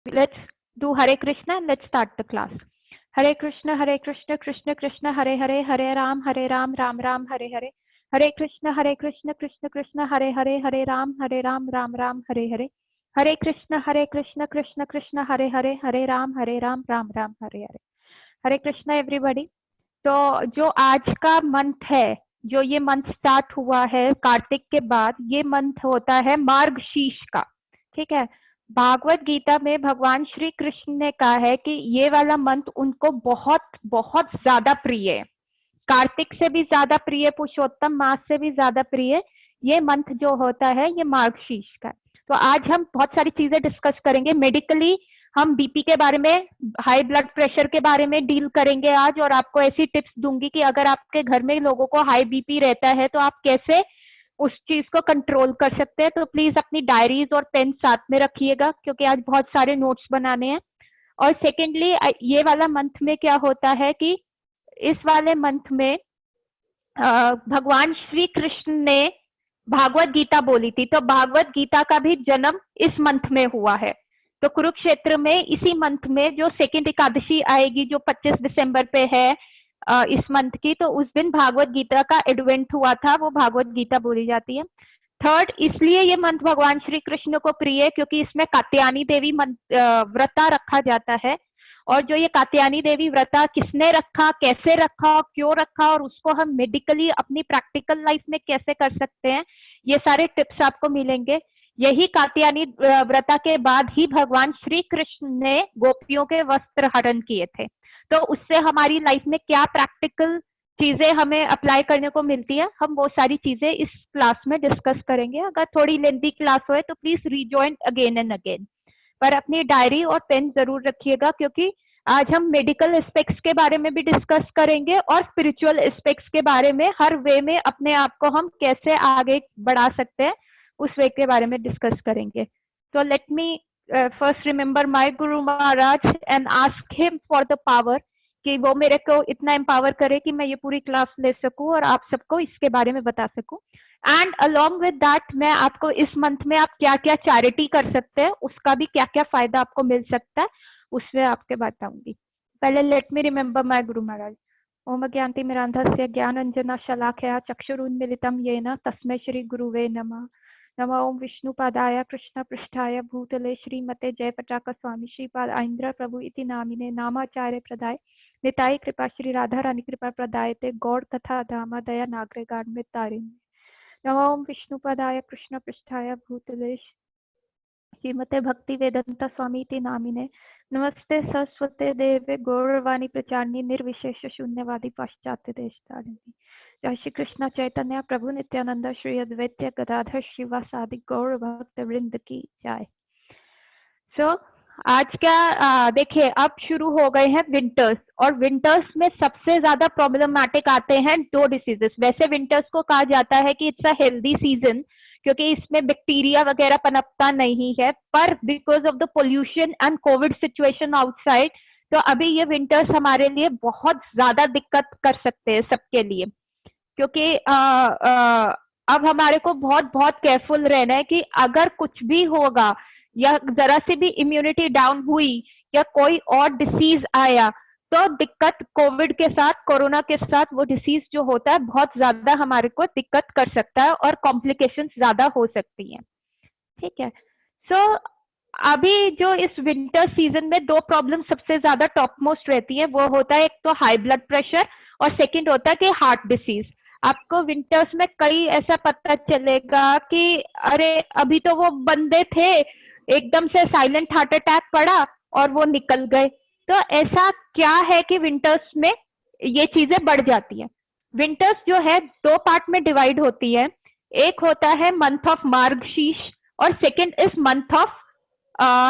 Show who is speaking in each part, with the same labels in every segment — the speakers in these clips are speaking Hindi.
Speaker 1: let's do Hare Krishna and let's start the class. Hare Krishna, Krishna Krishna, Hare Hare, Hare Ram, Ram Ram, Hare Hare. Hare Krishna, Krishna Krishna, Hare Hare, Hare Ram, Ram Ram, Hare Hare. Hare Krishna, Krishna Krishna, Hare Hare, Hare Ram, Ram Ram, Hare Hare. Hare Krishna everybody. तो जो आज का मंथ है, जो ये मंथ स्टार्ट हुआ है कार्तिक के बाद, ये मंथ होता है मार्गशीर्ष का। ठीक है, भागवत गीता में भगवान श्री कृष्ण ने कहा है कि ये वाला मंथ उनको बहुत बहुत ज्यादा प्रिय है, कार्तिक से भी ज्यादा प्रिय, पुरुषोत्तम मास से भी ज्यादा प्रिय ये मंथ जो होता है ये मार्गशीर्ष का। तो आज हम बहुत सारी चीजें डिस्कस करेंगे। मेडिकली हम बीपी के बारे में, हाई ब्लड प्रेशर के बारे में डील करेंगे आज, और आपको ऐसी टिप्स दूंगी कि अगर आपके घर में लोगों को हाई बीपी रहता है तो आप कैसे उस चीज को कंट्रोल कर सकते हैं। तो प्लीज अपनी डायरीज और पेन साथ में रखिएगा क्योंकि आज बहुत सारे नोट्स बनाने हैं। और सेकेंडली ये वाला मंथ में क्या होता है कि इस वाले मंथ में भगवान श्री कृष्ण ने भागवत गीता बोली थी, तो भागवत गीता का भी जन्म इस मंथ में हुआ है। तो कुरुक्षेत्र में इसी मंथ में जो सेकेंड एकादशी आएगी जो 25 दिसंबर पे है इस मंथ की, तो उस दिन भागवत गीता का एडवेंट हुआ था, वो भागवत गीता बोली जाती है। थर्ड, इसलिए ये मंथ भगवान श्री कृष्ण को प्रिय है क्योंकि इसमें कात्यायनी देवी व्रता रखा जाता है। और जो ये कात्यायनी देवी व्रता किसने रखा, कैसे रखा, क्यों रखा, और उसको हम मेडिकली अपनी प्रैक्टिकल लाइफ में कैसे कर सकते हैं, ये सारे टिप्स आपको मिलेंगे। यही कात्यायनी व्रता के बाद ही भगवान श्री कृष्ण ने गोपियों के वस्त्र हरण किए थे। तो उससे हमारी लाइफ में क्या प्रैक्टिकल चीजें हमें अप्लाई करने को मिलती है, हम वो सारी चीजें इस क्लास में डिस्कस करेंगे। अगर थोड़ी लेंथी क्लास हो तो please rejoin again and again, पर अपनी डायरी और पेन जरूर रखिएगा क्योंकि आज हम मेडिकल एस्पेक्ट्स के बारे में भी डिस्कस करेंगे और स्पिरिचुअल एस्पेक्ट्स के बारे में, हर वे में अपने आप को हम कैसे आगे बढ़ा सकते हैं उस वे के बारे में डिस्कस करेंगे। तो let me first remember my guru Maharaj and ask him for the power कि वो मेरे को इतना एम्पावर करे कि मैं ये पूरी क्लास ले सकूं और आप सबको इसके बारे में बता सकूं। एंड अलोंग विद दैट मैं आपको इस मंथ में आप क्या क्या चैरिटी कर सकते हैं, उसका भी क्या क्या फायदा आपको मिल सकता है, उसमें आपके बताऊंगी। पहले let me remember my guru महाराज। ओम ज्ञानतिमिरान्धस्य ज्ञानाञ्जना शलाकया चक्षुरुन्मीलितं येन तस्मै श्री गुरुवे नमः। नमः ओम विष्णुपादाय कृष्ण पृष्ठाय भूतले श्रीमते जयपताका स्वामी श्रीपाद आइंद्र प्रभु इति नामिने नामाचार्य प्रदाय निताई कृपा श्री राधा रानी कृपा प्रदायते गौड़ कथा धामा दया नागरे गाढ़ में तारिणी। नमः ओम विष्णुपादाय कृष्ण पृष्ठाय भूतले श्रीमते भक्ति वेदांता स्वामी इति नामिने नमस्ते सरस्वते देवे गौरवाणी प्रचारिणी निर्विशेष शून्यवादी पाश्चात्य देशतारिणी। जय श्री कृष्ण चैतन्य प्रभु नित्यानंद श्री अद्वैत गदाधर श्रीवासादि गौर भक्त वृंद की जय। सो आज क्या देखिए, अब शुरू हो गए हैं विंटर्स, और विंटर्स में सबसे ज्यादा प्रॉब्लमैटिक आते हैं दो डिसीजेस। वैसे विंटर्स को कहा जाता है कि इट्स अ हेल्दी सीजन क्योंकि इसमें बैक्टीरिया वगैरह पनपता नहीं है, पर because of the pollution and Covid situation outside, तो अभी ये विंटर्स हमारे लिए बहुत ज्यादा दिक्कत कर सकते हैं सबके लिए। क्योंकि अब हमारे को बहुत बहुत केयरफुल रहना है कि अगर कुछ भी होगा या जरा से भी इम्यूनिटी डाउन हुई या कोई और डिसीज आया तो दिक्कत कोविड के साथ, कोरोना के साथ, वो डिसीज जो होता है बहुत ज्यादा हमारे को दिक्कत कर सकता है और कॉम्प्लिकेशंस ज्यादा हो सकती हैं। ठीक है, सो अभी जो इस विंटर सीजन में दो प्रॉब्लम सबसे ज्यादा टॉप मोस्ट रहती है, वो होता है एक तो हाई ब्लड प्रेशर और सेकंड होता है कि हार्ट डिसीज। आपको विंटर्स में कई ऐसा पता चलेगा कि अरे अभी तो वो बंदे थे, एकदम से साइलेंट हार्ट अटैक पड़ा और वो निकल गए। तो ऐसा क्या है कि विंटर्स में ये चीजें बढ़ जाती हैं। विंटर्स जो है दो पार्ट में डिवाइड होती है, एक होता है मंथ ऑफ मार्गशीर्ष और second is month of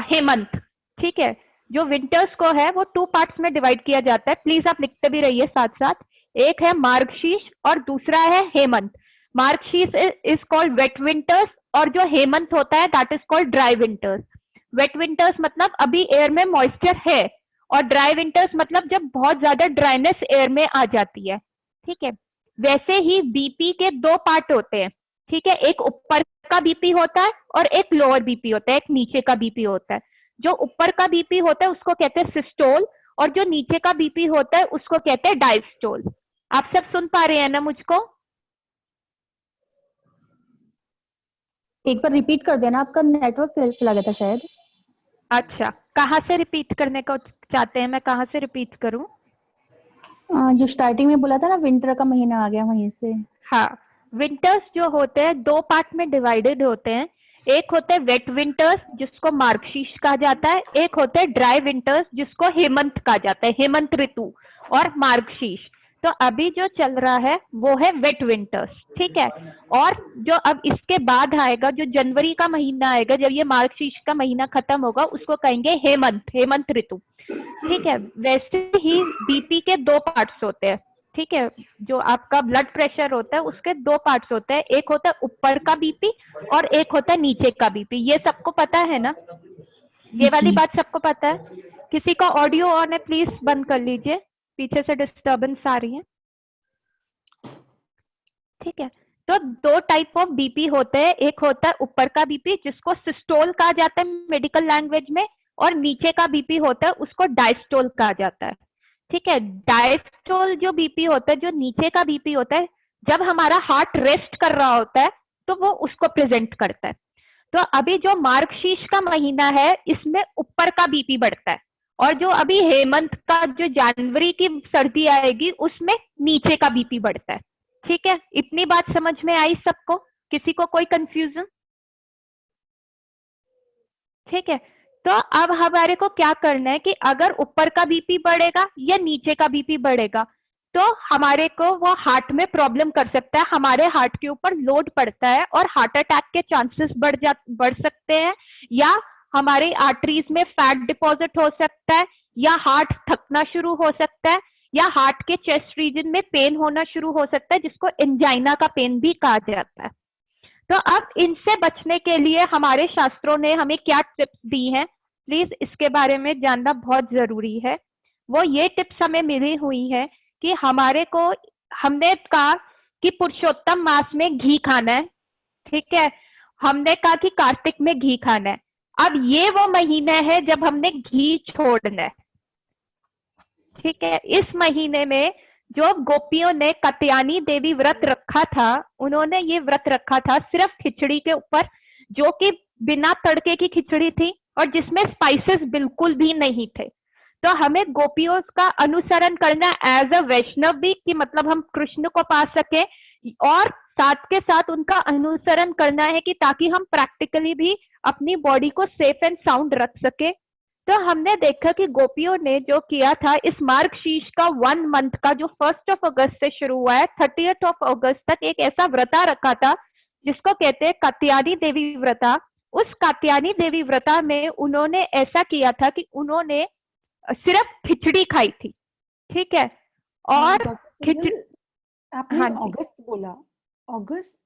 Speaker 1: Hemant. ठीक है, जो विंटर्स को है वो टू पार्ट्स में डिवाइड किया जाता है, प्लीज आप लिखते भी रहिए साथ साथ। एक है मार्गशीर्ष और दूसरा है Hemant. Margashirsha is called wet winters और जो हेमंत होता है that is called dry winters. Wet winters मतलब अभी एयर में मॉइस्चर है, और ड्राई विंटर्स मतलब जब बहुत ज्यादा ड्राइनेस एयर में आ जाती है। ठीक है, वैसे ही बीपी के दो पार्ट होते हैं। ठीक है, एक ऊपर का बीपी होता है और एक लोअर बीपी होता है, एक नीचे का बीपी होता है। जो ऊपर का बीपी होता है उसको कहते हैं सिस्टोल, और जो नीचे का बीपी होता है उसको कहते हैं डायस्टोल। आप सब सुन पा रहे हैं ना मुझको?
Speaker 2: एक बार रिपीट कर देना, आपका नेटवर्क चला गया था शायद।
Speaker 1: अच्छा, कहाँ से रिपीट करने को चाहते हैं, मैं कहाँ से रिपीट करूं?
Speaker 2: जो स्टार्टिंग में बोला था ना, विंटर का महीना आ गया वहीं से।
Speaker 1: हाँ, विंटर्स जो होते हैं दो पार्ट में डिवाइडेड होते हैं। एक होते हैं वेट विंटर्स जिसको मार्गशीर्ष कहा जाता है, एक होते हैं ड्राई विंटर्स जिसको हेमंत कहा जाता है, हेमंत ऋतु और मार्गशीर्ष। तो अभी जो चल रहा है वो है वेट विंटर्स, ठीक है। और जो अब इसके बाद आएगा, जो जनवरी का महीना आएगा, जब ये मार्गशीर्ष का महीना खत्म होगा, उसको कहेंगे हेमंत, हेमंत ऋतु, ठीक है। वैसे ही बीपी के दो पार्ट्स होते हैं, ठीक है। जो आपका ब्लड प्रेशर होता है उसके दो पार्ट्स होते हैं, एक होता है ऊपर का बीपी और एक होता है नीचे का बीपी। ये सबको पता है ना? ये वाली बात सबको पता है? किसी का ऑडियो ऑन है प्लीज बंद कर लीजिए, पीछे से डिस्टर्बेंस आ रही है, ठीक है। तो दो टाइप ऑफ बीपी होते हैं, एक होता है ऊपर का बीपी जिसको सिस्टोल कहा जाता है मेडिकल लैंग्वेज में, और नीचे का बीपी होता है उसको डायस्टोल कहा जाता है, ठीक है। डायस्टोल जो बीपी होता है, जो नीचे का बीपी होता है, जब हमारा हार्ट रेस्ट कर रहा होता है तो वो उसको प्रेजेंट करता है। तो अभी जो मार्गशीर्ष का महीना है इसमें ऊपर का बीपी बढ़ता है, और जो अभी हेमंत का जो जनवरी की सर्दी आएगी उसमें नीचे का बीपी बढ़ता है, ठीक है। इतनी बात समझ में आई सबको? किसी को कोई कंफ्यूजन? ठीक है। तो अब हमारे को क्या करना है कि अगर ऊपर का बीपी बढ़ेगा या नीचे का बीपी बढ़ेगा तो हमारे को वो हार्ट में प्रॉब्लम कर सकता है, हमारे हार्ट के ऊपर लोड पड़ता है और हार्ट अटैक के चांसेस बढ़ सकते हैं, या हमारी आर्टरीज में फैट डिपॉजिट हो सकता है, या हार्ट थकना शुरू हो सकता है, या हार्ट के चेस्ट रीजन में पेन होना शुरू हो सकता है जिसको एंजाइना का पेन भी कहा जाता है। तो अब इनसे बचने के लिए हमारे शास्त्रों ने हमें क्या टिप्स दी हैं, प्लीज इसके बारे में जानना बहुत जरूरी है। वो ये टिप्स हमें मिली हुई है कि हमारे को, हमने कहा कि पुरुषोत्तम मास में घी खाना है, ठीक है। हमने कहा कि कार्तिक में घी खाना है। अब ये वो महीना है जब हमने घी छोड़ना है, ठीक है। इस महीने में जो गोपियों ने कात्यायनी देवी व्रत रखा था, उन्होंने ये व्रत रखा था सिर्फ खिचड़ी के ऊपर, जो कि बिना तड़के की खिचड़ी थी और जिसमें स्पाइसेस बिल्कुल भी नहीं थे। तो हमें गोपियों का अनुसरण करना एज अ वैष्णव भी, कि मतलब हम कृष्ण को पा सके, और साथ के साथ उनका अनुसरण करना है कि ताकि हम प्रैक्टिकली भी अपनी बॉडी को सेफ एंड साउंड रख सके। तो हमने देखा कि गोपियों ने जो किया था, इस मार्गशीर्ष का 1 मंथ का जो 1 अगस्त से शुरू हुआ है 30 अगस्त तक, एक ऐसा व्रता रखा था जिसको कहते हैं कात्यायनी देवी व्रता। उस कात्यायनी देवी व्रता में उन्होंने ऐसा किया था कि उन्होंने सिर्फ खिचड़ी खाई थी, ठीक है। और खिचड़ी,
Speaker 3: आपने
Speaker 1: हाँ
Speaker 3: अगस्त बोला? अगस्त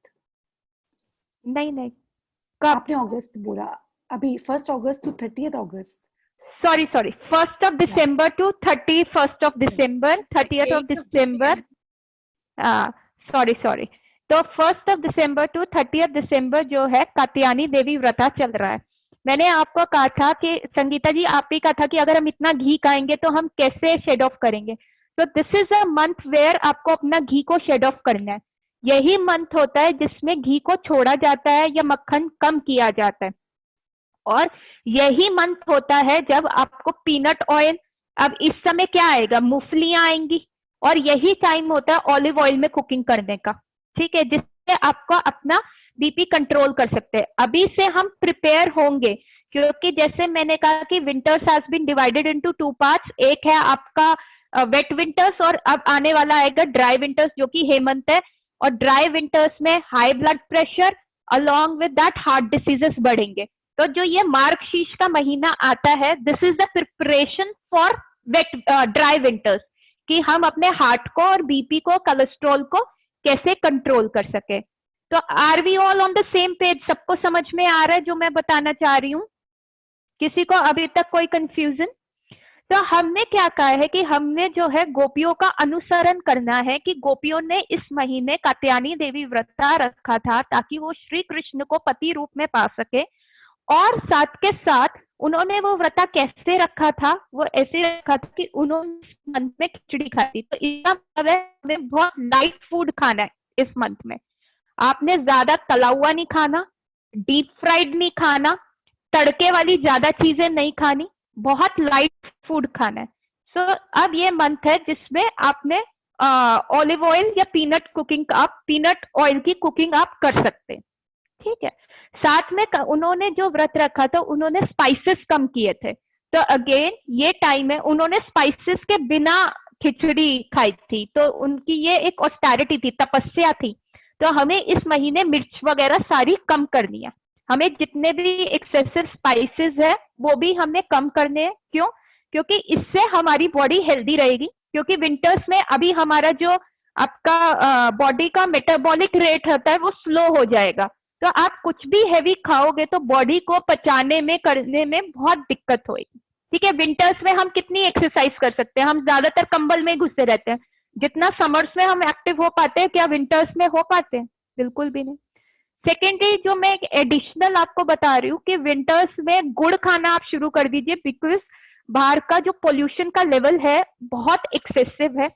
Speaker 1: नहीं नहीं, कब?
Speaker 3: आपने अगस्त बोला अभी, 1 अगस्त टू 30 अगस्त।
Speaker 1: सॉरी 1 दिसंबर टू 31 दिसंबर, 30 दिसंबर, सॉरी। तो 1 दिसंबर टू 30 दिसंबर जो है कात्यायनी देवी व्रता चल रहा है। मैंने आपको कहा था कि संगीता जी, आप ही कहा था कि अगर हम इतना घी खाएंगे तो हम कैसे शेड ऑफ करेंगे। तो this is a month where आपको अपना घी को शेड ऑफ करना है। यही मंथ होता है जिसमें घी को छोड़ा जाता है या मक्खन कम किया जाता है, और यही मंथ होता है जब आपको पीनट ऑयल, अब इस समय क्या आएगा, मूंगफलियां आएंगी, और यही टाइम होता है ऑलिव ऑयल में कुकिंग करने का, ठीक है, जिससे आपको अपना बीपी कंट्रोल कर सकते हैं। अभी से हम प्रिपेयर होंगे, क्योंकि जैसे मैंने कहा कि winters has been divided into 2 parts, एक है आपका वेट विंटर्स और अब आने वाला आएगा ड्राई विंटर्स जो कि हेमंत है। और ड्राई विंटर्स में high blood pressure along with that heart diseases बढ़ेंगे। तो जो ये मार्गशीर्ष का महीना आता है, this is the preparation for wait dry winters, कि हम अपने हार्ट को और बीपी को, कोलेस्ट्रॉल को कैसे कंट्रोल कर सके। तो are we all on the same page? सबको समझ में आ रहा है जो मैं बताना चाह रही हूँ? किसी को अभी तक कोई कंफ्यूजन? तो हमने क्या कहा है कि हमने जो है गोपियों का अनुसरण करना है, कि गोपियों ने इस महीने कात्यायनी देवी व्रता रखा था ताकि वो श्री कृष्ण को पति रूप में पा सके, और साथ के साथ उन्होंने वो व्रता कैसे रखा था, वो ऐसे रखा था कि उन्होंने मंथ में खिचड़ी खाई थी। तो इसका मतलब है हमें बहुत लाइट फूड खाना है इस मंथ में। आपने ज्यादा तला हुआ नहीं खाना, डीप फ्राइड नहीं खाना, तड़के वाली ज्यादा चीजें नहीं खानी, बहुत लाइट फूड खाना है। सो अब ये मंथ है जिसमें आपने ऑलिव ऑयल या पीनट कुकिंग, आप पीनट ऑयल की कुकिंग आप कर सकते हैं, ठीक है। साथ में उन्होंने जो व्रत रखा था, उन्होंने स्पाइसेस कम किए थे। तो अगेन ये टाइम है, उन्होंने स्पाइसेस के बिना खिचड़ी खाई थी, तो उनकी ये एक ऑस्टेरिटी थी, तपस्या थी। तो हमें इस महीने मिर्च वगैरह सारी कम करनी है। हमें जितने भी एक्सेसिव स्पाइसेस है वो भी हमें कम करने हैं। क्यों? क्योंकि इससे हमारी बॉडी हेल्दी रहेगी। क्योंकि विंटर्स में अभी हमारा जो आपका बॉडी का मेटाबॉलिक रेट होता है वो स्लो हो जाएगा। तो आप कुछ भी हैवी खाओगे तो बॉडी को पचाने में, करने में बहुत दिक्कत होगी, ठीक है। विंटर्स में हम कितनी एक्सरसाइज कर सकते हैं? हम ज्यादातर कंबल में घुसे रहते हैं। जितना समर्स में हम एक्टिव हो पाते हैं, क्या विंटर्स में हो पाते हैं? बिल्कुल भी नहीं। सेकेंडली जो मैं एक एडिशनल आपको बता रही हूँ कि विंटर्स में गुड़ खाना आप शुरू कर दीजिए, बिकॉज बाहर का जो पोल्यूशन का लेवल है बहुत एक्सेसिव है।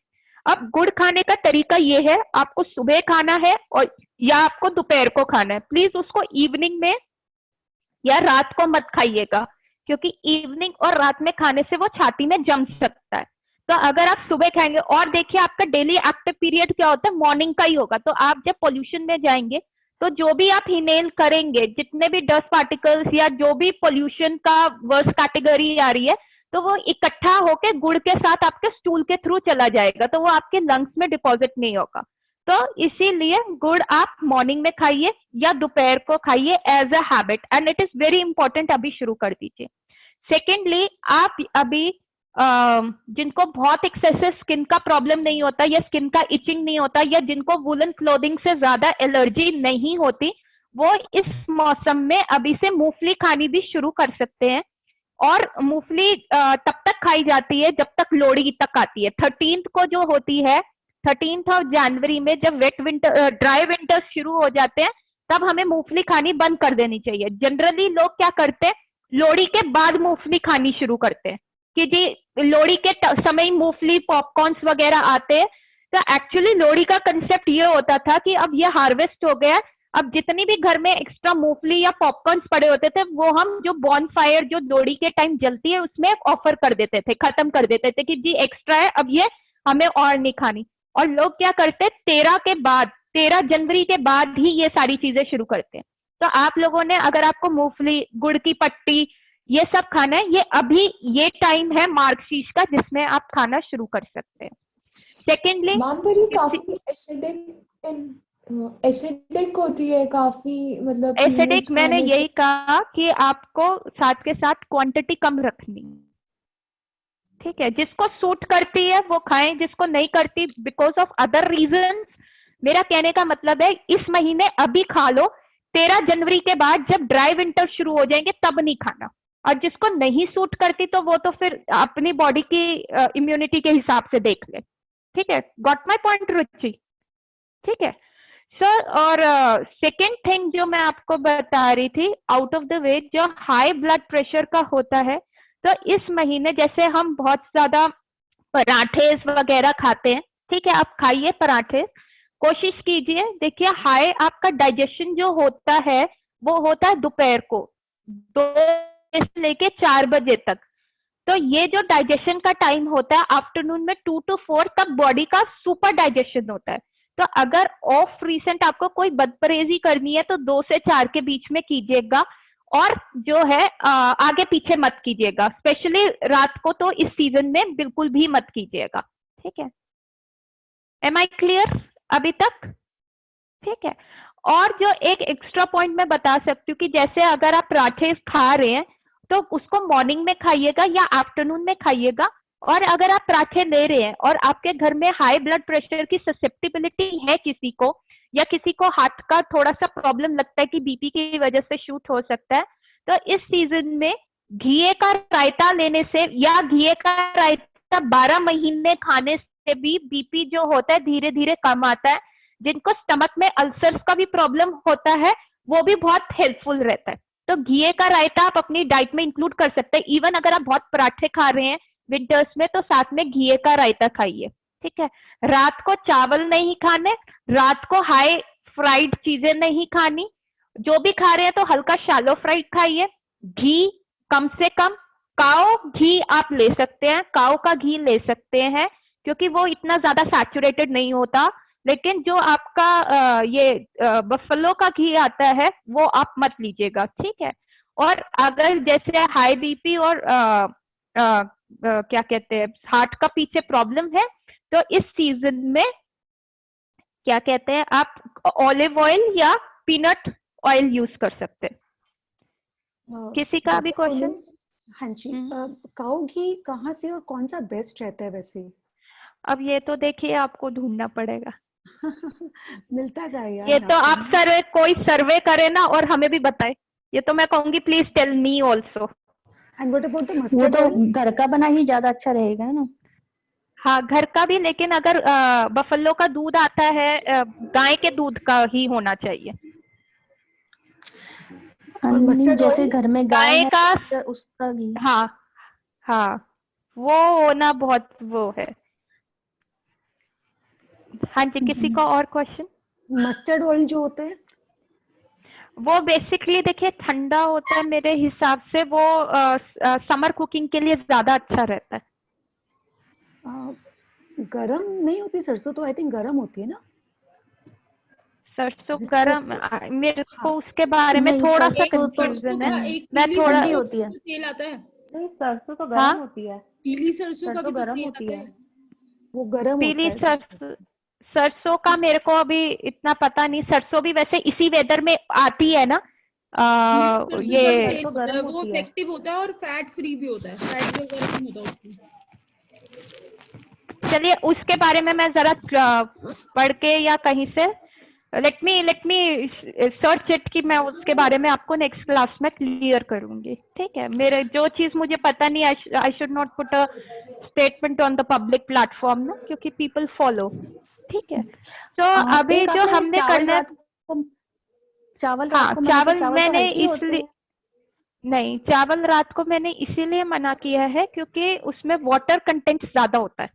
Speaker 1: अब गुड़ खाने का तरीका ये है, आपको सुबह खाना है और या आपको दोपहर को खाना है। प्लीज उसको इवनिंग में या रात को मत खाइएगा, क्योंकि इवनिंग और रात में खाने से वो छाती में जम सकता है। तो अगर आप सुबह खाएंगे, और देखिए आपका डेली एक्टिव पीरियड क्या होता है, मॉर्निंग का ही होगा। तो आप जब पोल्यूशन में जाएंगे तो जो भी आप इनहेल करेंगे, जितने भी डस्ट पार्टिकल्स या जो भी पोल्यूशन का वर्स्ट कैटेगरी आ रही है, तो वो इकट्ठा होके गुड़ के साथ आपके स्टूल के थ्रू चला जाएगा, तो वो आपके लंग्स में डिपॉजिट नहीं होगा। तो इसीलिए गुड़ आप मॉर्निंग में खाइए या दोपहर को खाइए as a habit, and it is very important, अभी शुरू कर दीजिए। सेकेंडली, आप अभी जिनको बहुत एक्सेसिव स्किन का प्रॉब्लम नहीं होता या स्किन का इचिंग नहीं होता या जिनको वुलन क्लोथिंग से ज्यादा एलर्जी नहीं होती, वो इस मौसम में अभी से मूंगफली खानी भी शुरू कर सकते हैं। और मूंगफली तब तक खाई जाती है जब तक लोहड़ी तक आती है। 13th को जो होती है, 13th ऑफ जनवरी में जब वेट विंटर, ड्राई विंटर शुरू हो जाते हैं, तब हमें मूंगफली खानी बंद कर देनी चाहिए। जनरली लोग क्या करते हैं, लोहड़ी के बाद मूंगफली खानी शुरू करते हैं कि जी लोहड़ी के समय मूंगफली पॉपकॉर्न्स वगैरह आते हैं। तो एक्चुअली लोहड़ी का कंसेप्ट ये होता था कि अब ये हार्वेस्ट हो गया, अब जितनी भी घर में एक्स्ट्रा मूंगफली या पॉपकॉर्न्स पड़े होते थे वो हम जो बॉनफायर जो लोहड़ी के टाइम जलती है उसमें ऑफर कर देते थे, खत्म कर देते थे कि जी एक्स्ट्रा है, अब ये हमें और नहीं खानी। और लोग क्या करते, 13 जनवरी के बाद ही ये सारी चीजें शुरू करते हैं। तो आप लोगों ने, अगर आपको मूंगफली, गुड़ की पट्टी, ये सब खाना है, ये अभी ये टाइम है मार्गशीर्ष का जिसमें आप खाना शुरू कर सकते हैं। सेकेंडली,
Speaker 4: मैम पर ये काफी एसिडिक होती है काफी, मतलब
Speaker 1: एसिडिक, मैंने यही कहा कि आपको साथ के साथ क्वांटिटी कम रखनी, ठीक है। जिसको सूट करती है वो खाएं, जिसको नहीं करती बिकॉज ऑफ अदर रीजंस, मेरा कहने का मतलब है इस महीने अभी खा लो, 13 जनवरी के बाद जब ड्राई विंटर शुरू हो जाएंगे तब नहीं खाना। और जिसको नहीं सूट करती तो वो तो फिर अपनी बॉडी की इम्यूनिटी के हिसाब से देख ले, ठीक है। गॉट माय पॉइंट रुचि? ठीक है सर। और सेकेंड थिंग जो मैं आपको बता रही थी, आउट ऑफ द वे, जो हाई ब्लड प्रेशर का होता है, तो इस महीने जैसे हम बहुत ज्यादा पराठे वगैरह खाते हैं, ठीक है, आप खाइए पराठे, कोशिश कीजिए। देखिए हाई आपका डाइजेशन जो होता है वो होता है दोपहर को 2 से लेके 4 बजे तक। तो ये जो डाइजेशन का टाइम होता है आफ्टरनून में 2 to 4, तब बॉडी का सुपर डाइजेशन होता है। तो अगर ऑफ रिसेंट आपको कोई बदपरहेजी करनी है तो 2 से 4 के बीच में कीजिएगा, और जो है आगे पीछे मत कीजिएगा, स्पेशली रात को तो इस सीजन में बिल्कुल भी मत कीजिएगा, ठीक है। एम आई क्लियर अभी तक? ठीक है। और जो एक एक्स्ट्रा पॉइंट मैं बता सकती हूँ कि जैसे अगर आप पराठे खा रहे हैं तो उसको मॉर्निंग में खाइएगा या आफ्टरनून में खाइएगा। और अगर आप पराठे ले रहे हैं और आपके घर में हाई ब्लड प्रेशर की ससेप्टिबिलिटी है किसी को, या किसी को हार्ट का थोड़ा सा प्रॉब्लम लगता है कि बीपी की वजह से शूट हो सकता है, तो इस सीजन में घी का रायता लेने से या घी का रायता 12 महीने खाने से भी बीपी जो होता है धीरे धीरे कम आता है। जिनको स्टमक में अल्सर्स का भी प्रॉब्लम होता है वो भी बहुत हेल्पफुल रहता है। तो घी का रायता आप अपनी डाइट में इंक्लूड कर सकते हैं। इवन अगर आप बहुत पराठे खा रहे हैं विंटर्स में तो साथ में घी का रायता खाइए, ठीक है। रात को चावल नहीं खाने, रात को हाई फ्राइड चीजें नहीं खानी, जो भी खा रहे हैं तो हल्का शैलो फ्राइड खाइए। घी कम से कम काओ घी आप ले सकते हैं, काओ का घी ले सकते हैं क्योंकि वो इतना ज्यादा सैचुरेटेड नहीं होता, लेकिन जो आपका ये बफलो का घी आता है वो आप मत लीजिएगा, ठीक है। और अगर जैसे हाई बीपी और क्या कहते हैं हार्ट का पीछे प्रॉब्लम है तो इस सीजन में क्या कहते हैं आप ऑलिव ऑयल या पीनट ऑयल यूज कर सकते हैं। किसी का भी क्वेश्चन?
Speaker 3: हाँ जी, काऊ घी कहाँ से और कौन सा बेस्ट रहता है वैसे?
Speaker 1: अब ये तो देखिए आपको ढूंढना पड़ेगा।
Speaker 3: मिलता का यार?
Speaker 1: ये तो आप कोई सर्वे करे ना और हमें भी बताए। ये तो मैं कहूंगी please tell me also.
Speaker 3: And what about the
Speaker 2: वो
Speaker 3: मस्टर्ड
Speaker 2: तो
Speaker 3: ऑयल?
Speaker 2: घर का बना ही ज्यादा अच्छा रहेगा ना।
Speaker 1: हाँ घर का भी, लेकिन अगर बफलो का दूध आता है गाय के दूध का ही होना चाहिए।
Speaker 3: मस्टर्ड
Speaker 2: जैसे
Speaker 3: ऑयल?
Speaker 2: घर में गाय है
Speaker 1: का
Speaker 2: उसका घी।
Speaker 1: हाँ हाँ वो होना बहुत वो है। हाँ जी, किसी को और क्वेश्चन?
Speaker 3: मस्टर्ड ऑयल जो होता है
Speaker 1: वो बेसिकली देखिए ठंडा होता है, मेरे हिसाब से वो समर कुकिंग के लिए ज्यादा अच्छा रहता है।
Speaker 3: गरम नहीं होती सरसों तो आई थिंक गरम होती है ना?
Speaker 1: सरसों गरम, मेरे को उसके बारे में थोड़ा सा कंफ्यूजन है। मैं थोड़ा
Speaker 2: होती है
Speaker 5: तेल आता है,
Speaker 2: नहीं, सरसों तो गरम होती है।
Speaker 5: पीली सरसों का भी तो
Speaker 2: गरम
Speaker 5: तेल
Speaker 2: होती
Speaker 5: आता
Speaker 2: है।
Speaker 5: है।
Speaker 3: वो गरम
Speaker 1: पीली
Speaker 3: होता है।
Speaker 1: सरसों का मेरे को अभी इतना पता नहीं। सरसों भी वैसे इसी वेदर में आती है ना।
Speaker 5: सरसों
Speaker 1: ये
Speaker 5: का तेल होता है, वो इफेक्टिव होता है और फैट फ्री भी होता है, फैट वगैरह नहीं होता उसमें।
Speaker 1: चलिए उसके बारे में मैं जरा पढ़ के या कहीं से लेट मी सर्च इट कि मैं उसके बारे में आपको नेक्स्ट क्लास में क्लियर करूंगी, ठीक है। मेरे जो चीज मुझे पता नहीं, I should not put a statement on the public platform ना, क्योंकि पीपल फॉलो, ठीक है। तो अभी जो हमने करना,
Speaker 2: चावल
Speaker 1: हाँ
Speaker 2: रात को
Speaker 1: चावल
Speaker 2: तो
Speaker 1: मैंने
Speaker 2: हल्के होते
Speaker 1: इसलिए
Speaker 2: हैं।
Speaker 1: नहीं, चावल रात को मैंने इसीलिए मना किया है क्योंकि उसमें वाटर कंटेंट ज्यादा होता है,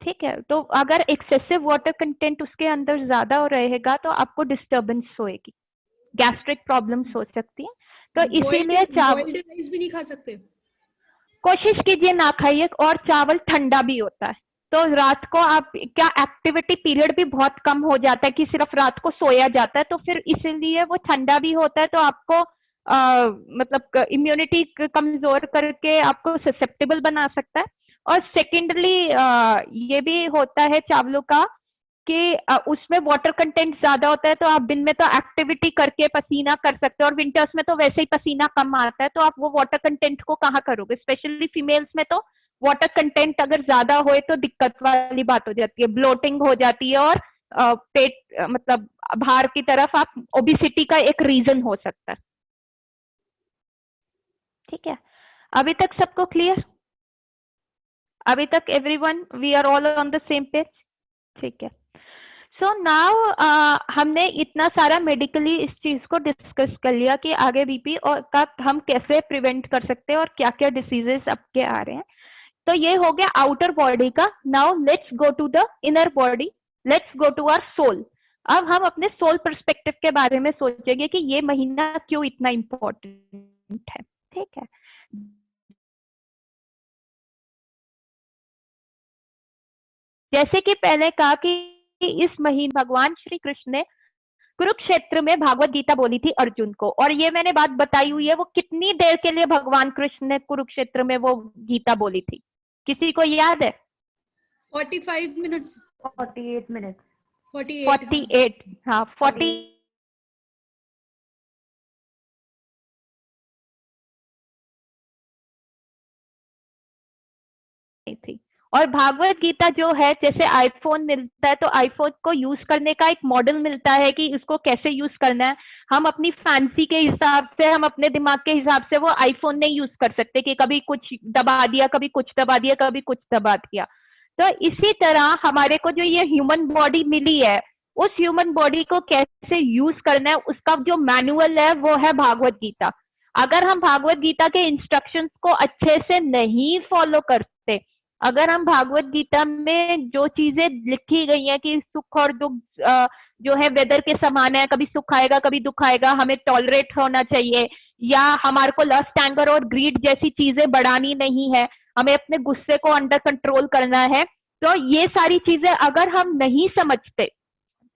Speaker 1: ठीक है। तो अगर एक्सेसिव वाटर कंटेंट उसके अंदर ज्यादा रहेगा तो आपको डिस्टरबेंस होएगी, गैस्ट्रिक प्रॉब्लम्स हो सकती है। तो इसीलिए
Speaker 5: बॉइल्ड राइस भी नहीं खा सकते?
Speaker 1: कोशिश कीजिए ना खाइए। और चावल ठंडा भी होता है, तो रात को आप क्या एक्टिविटी पीरियड भी बहुत कम हो जाता है कि सिर्फ रात को सोया जाता है, तो फिर इसीलिए वो ठंडा भी होता है, तो आपको मतलब इम्यूनिटी कमजोर करके आपको ससेप्टेबल बना सकता है। और सेकेंडली ये भी होता है चावलों का कि उसमें वाटर कंटेंट ज्यादा होता है, तो आप दिन में तो एक्टिविटी करके पसीना कर सकते हो, और विंटर्स में तो वैसे ही पसीना कम आता है, तो आप वो वाटर कंटेंट को कहाँ करोगे। स्पेशली फीमेल्स में तो वाटर कंटेंट अगर ज्यादा होए तो दिक्कत वाली बात हो जाती है, ब्लोटिंग हो जाती है, और पेट मतलब बाहर की तरफ आप ओबिसिटी का एक रीजन हो सकता है, ठीक है। अभी तक सबको क्लियर? अभी तक everyone, we are all on the same page, ठीक है। सो नाउ हमने इतना सारा मेडिकली इस चीज को डिस्कस कर लिया कि आगे बीपी और का हम कैसे प्रिवेंट कर सकते हैं और क्या क्या डिसीजेस अब के आ रहे हैं। तो ये हो गया आउटर बॉडी का। Now let's go to the inner body, let's go to our soul. अब हम अपने सोल पर्सपेक्टिव के बारे में सोचेंगे कि ये महीना क्यों इतना इम्पोर्टेंट है, ठीक है। जैसे कि पहले कहा कि इस महीने भगवान श्री कृष्ण ने कुरुक्षेत्र में भागवत गीता बोली थी अर्जुन को, और ये मैंने बात बताई हुई है वो कितनी देर के लिए भगवान कृष्ण ने कुरुक्षेत्र में वो गीता बोली थी, किसी को याद है?
Speaker 5: 45 मिनट्स
Speaker 2: 48 मिनट
Speaker 5: 48
Speaker 1: हाँ 40 थी। और भागवत गीता जो है, जैसे आईफोन मिलता है तो आईफोन को यूज करने का एक मॉडल मिलता है कि इसको कैसे यूज करना है। हम अपनी फैंसी के हिसाब से, हम अपने दिमाग के हिसाब से वो आईफोन नहीं यूज कर सकते कि कभी कुछ दबा दिया, कभी कुछ दबा दिया, कभी कुछ दबा दिया। तो इसी तरह हमारे को जो ये ह्यूमन बॉडी मिली है, उस ह्यूमन बॉडी को कैसे यूज करना है उसका जो मैनुअल है वो है भागवत गीता। अगर हम भागवत गीता के इंस्ट्रक्शंस को अच्छे से नहीं फॉलो करते, अगर हम भागवत गीता में जो चीजें लिखी गई हैं कि सुख और दुख जो है वेदर के समान है, कभी सुख आएगा कभी दुख आएगा, हमें टॉलरेट होना चाहिए, या हमारे को लस्ट, एंगर और ग्रीड जैसी चीजें बढ़ानी नहीं है, हमें अपने गुस्से को अंडर कंट्रोल करना है, तो ये सारी चीजें अगर हम नहीं समझते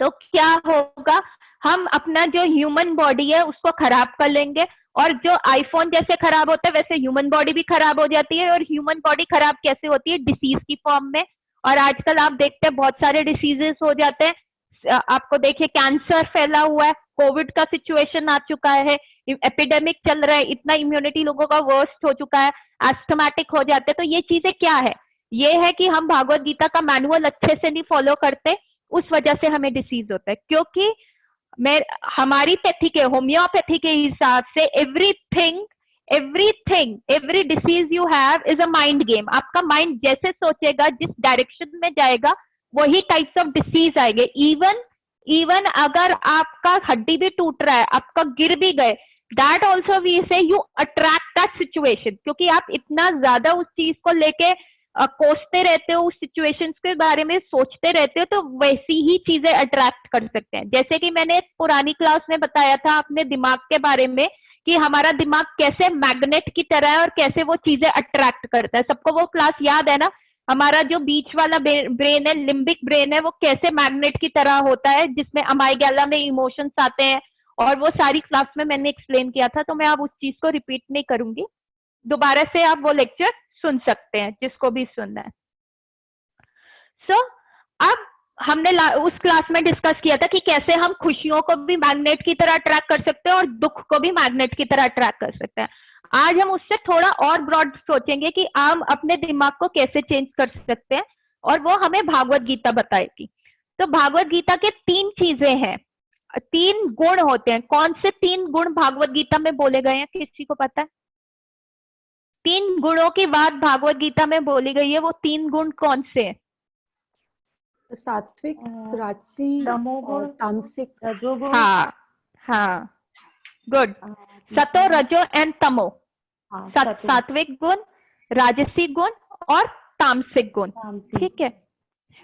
Speaker 1: तो क्या होगा, हम अपना जो ह्यूमन बॉडी है उसको खराब कर लेंगे, और जो आईफोन जैसे खराब होता है वैसे ह्यूमन बॉडी भी खराब हो जाती है। और ह्यूमन बॉडी खराब कैसे होती है? डिसीज की फॉर्म में। और आजकल आप देखते हैं बहुत सारे डिसीजेस हो जाते हैं, आपको देखिए कैंसर फैला हुआ है, कोविड का सिचुएशन आ चुका है, एपिडेमिक चल रहा है, इतना इम्यूनिटी लोगों का वर्स्ट हो चुका है, एस्थमेटिक हो जाते हैं। तो ये चीजें क्या है? ये है कि हम भागवत गीता का मैनुअल अच्छे से नहीं फॉलो करते, उस वजह से हमें डिसीज होता है। क्योंकि मैं हमारी पैथी के, होम्योपैथी के हिसाब से every disease you have is a mind game. आपका माइंड जैसे सोचेगा, जिस डायरेक्शन में जाएगा, वही टाइप्स ऑफ डिसीज आएंगे। इवन अगर आपका हड्डी भी टूट रहा है, आपका गिर भी गए, दैट ऑल्सो वी से यू अट्रैक्ट दैट सिचुएशन, क्योंकि आप इतना ज्यादा उस चीज को लेके कोसते रहते हो, उस सिचुएशंस के बारे में सोचते रहते हो, तो वैसी ही चीजें अट्रैक्ट कर सकते हैं। जैसे कि मैंने पुरानी क्लास में बताया था अपने दिमाग के बारे में कि हमारा दिमाग कैसे मैग्नेट की तरह है और कैसे वो चीजें अट्रैक्ट करता है। सबको वो क्लास याद है ना? हमारा जो बीच वाला ब्रेन है, लिम्बिक ब्रेन है, वो कैसे मैग्नेट की तरह होता है, जिसमें अमाइगेला में इमोशंस आते हैं, और वो सारी क्लास में मैंने एक्सप्लेन किया था, तो मैं अब उस चीज को रिपीट नहीं करूंगी। दोबारा से आप वो लेक्चर सुन सकते हैं जिसको भी सुनना है। अब हमने उस क्लास में डिस्कस किया था कि कैसे हम खुशियों को भी मैग्नेट की तरह अट्रैक्ट कर सकते हैं और दुख को भी मैग्नेट की तरह अट्रैक्ट कर सकते हैं। आज हम उससे थोड़ा और ब्रॉड सोचेंगे कि हम अपने दिमाग को कैसे चेंज कर सकते हैं, और वो हमें भागवत गीता बताएगी। तो भागवत गीता के 3 चीजें हैं, 3 गुण होते हैं। कौन से 3 गुण भागवत गीता में बोले गए हैं, किसी को पता है? 3 गुणों की बात भागवत गीता में बोली गई है, वो 3 गुण कौन से हैं?
Speaker 3: सात्विक, राजसी और तामसिक, रजोगुण।
Speaker 1: हाँ, गुड। सतो, रजो एंड तमो। सात्विक गुण, राजसी गुण और तामसिक गुण, ठीक है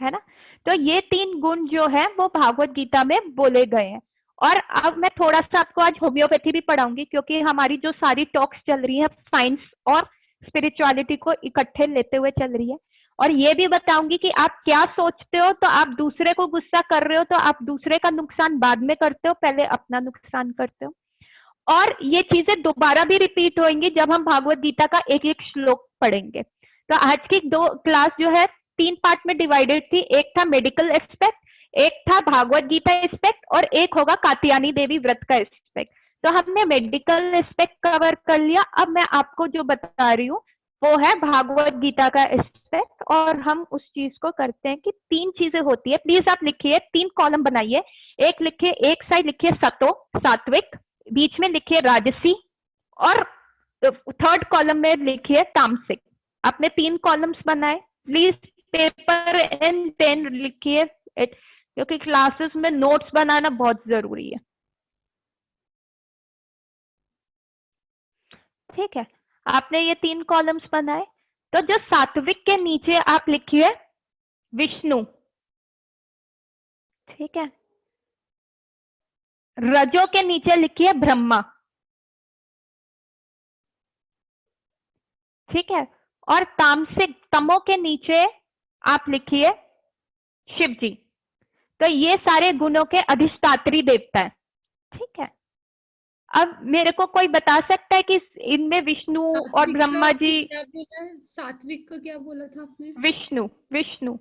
Speaker 1: ना? तो ये 3 गुण जो है वो भागवत गीता में बोले गए हैं। और अब मैं थोड़ा सा आपको आज होम्योपैथी भी पढ़ाऊंगी, क्योंकि हमारी जो सारी टॉक्स चल रही है साइंस और स्पिरिचुअलिटी को इकट्ठे लेते हुए चल रही है। और ये भी बताऊंगी कि आप क्या सोचते हो, तो आप दूसरे को गुस्सा कर रहे हो तो आप दूसरे का नुकसान बाद में करते हो, पहले अपना नुकसान करते हो। और ये चीजें दोबारा भी रिपीट होंगी जब हम भागवत गीता का एक एक श्लोक पढ़ेंगे। तो आज की 2 क्लास जो है 3 पार्ट में डिवाइडेड थी। एक था मेडिकल एस्पेक्ट, एक था भागवत गीता एस्पेक्ट, और एक होगा कात्यायनी देवी व्रत का एस्पेक्ट। तो हमने मेडिकल एस्पेक्ट कवर कर लिया। अब मैं आपको जो बता रही हूँ वो है भागवत गीता का एस्पेक्ट, और हम उस चीज को करते हैं कि 3 चीजें होती है। प्लीज आप लिखिए, 3 कॉलम बनाइए। एक लिखिए, एक साइड लिखिए सतो, सात्विक, बीच में लिखिए राजसी, और 3rd कॉलम में लिखिए तामसिक। आपने 3 कॉलम्स बनाए। प्लीज पेपर एंड पेन लिखिए, क्योंकि क्लासेस में नोट्स बनाना बहुत जरूरी है, ठीक है? आपने ये 3 कॉलम्स बनाए, तो जो सात्विक के नीचे आप लिखिए विष्णु, ठीक है? रजो के नीचे लिखिए ब्रह्मा, ठीक है? और तामसिक, तमो के नीचे आप लिखिए शिव जी। तो ये सारे गुणों के अधिष्ठात्री देवता है, ठीक है? अब मेरे को कोई बता सकता है कि इनमें विष्णु और ब्रह्मा जी,
Speaker 5: क्या बोला है? सात्विक का क्या बोला था आपने?
Speaker 1: विष्णु।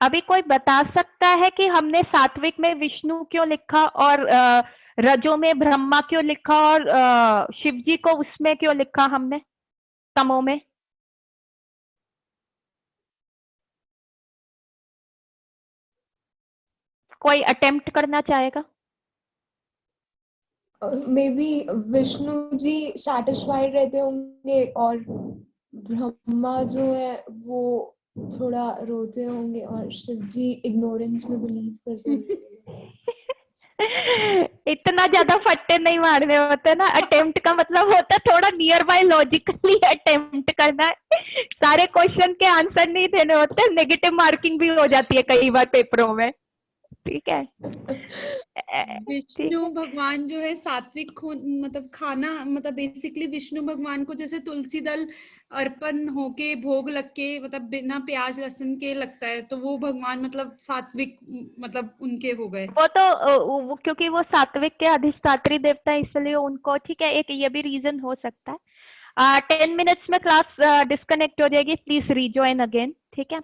Speaker 1: अभी कोई बता सकता है कि हमने सात्विक में विष्णु क्यों लिखा और रजो में ब्रह्मा क्यों लिखा और शिव जी को उसमें क्यों लिखा हमने तमो में? कोई अटेम्प्ट करना चाहेगा?
Speaker 4: Maybe Vishnu ji satisfied रहते होंगे और ब्रह्मा जो है वो थोड़ा रोते होंगे और शिव जी इग्नोरेंस में बिलीव करते होंगे।
Speaker 1: इतना ज्यादा फट्टे नहीं मारने होते ना। अटेम्प्ट का मतलब होता है थोड़ा नियर बाय लॉजिकली अटेम्प्ट करना है। सारे क्वेश्चन के आंसर नहीं देने होते, नेगेटिव मार्किंग भी हो जाती है कई बार पेपरों में। ठीक है।
Speaker 5: विष्णु भगवान जो है सात्विक मतलब खाना, मतलब बेसिकली विष्णु भगवान को जैसे तुलसी दल अर्पण होके भोग लग के मतलब बिना प्याज लहसुन के लगता है, तो वो भगवान मतलब सात्विक मतलब उनके हो गए।
Speaker 1: वो तो वो क्योंकि वो सात्विक के अधिष्ठात्री देवता है इसलिए उनको, ठीक है, एक ये भी रीजन हो सकता है। 10 मिनट्स में क्लास डिस्कनेक्ट हो जाएगी, प्लीज रीजॉइन अगेन। ठीक है।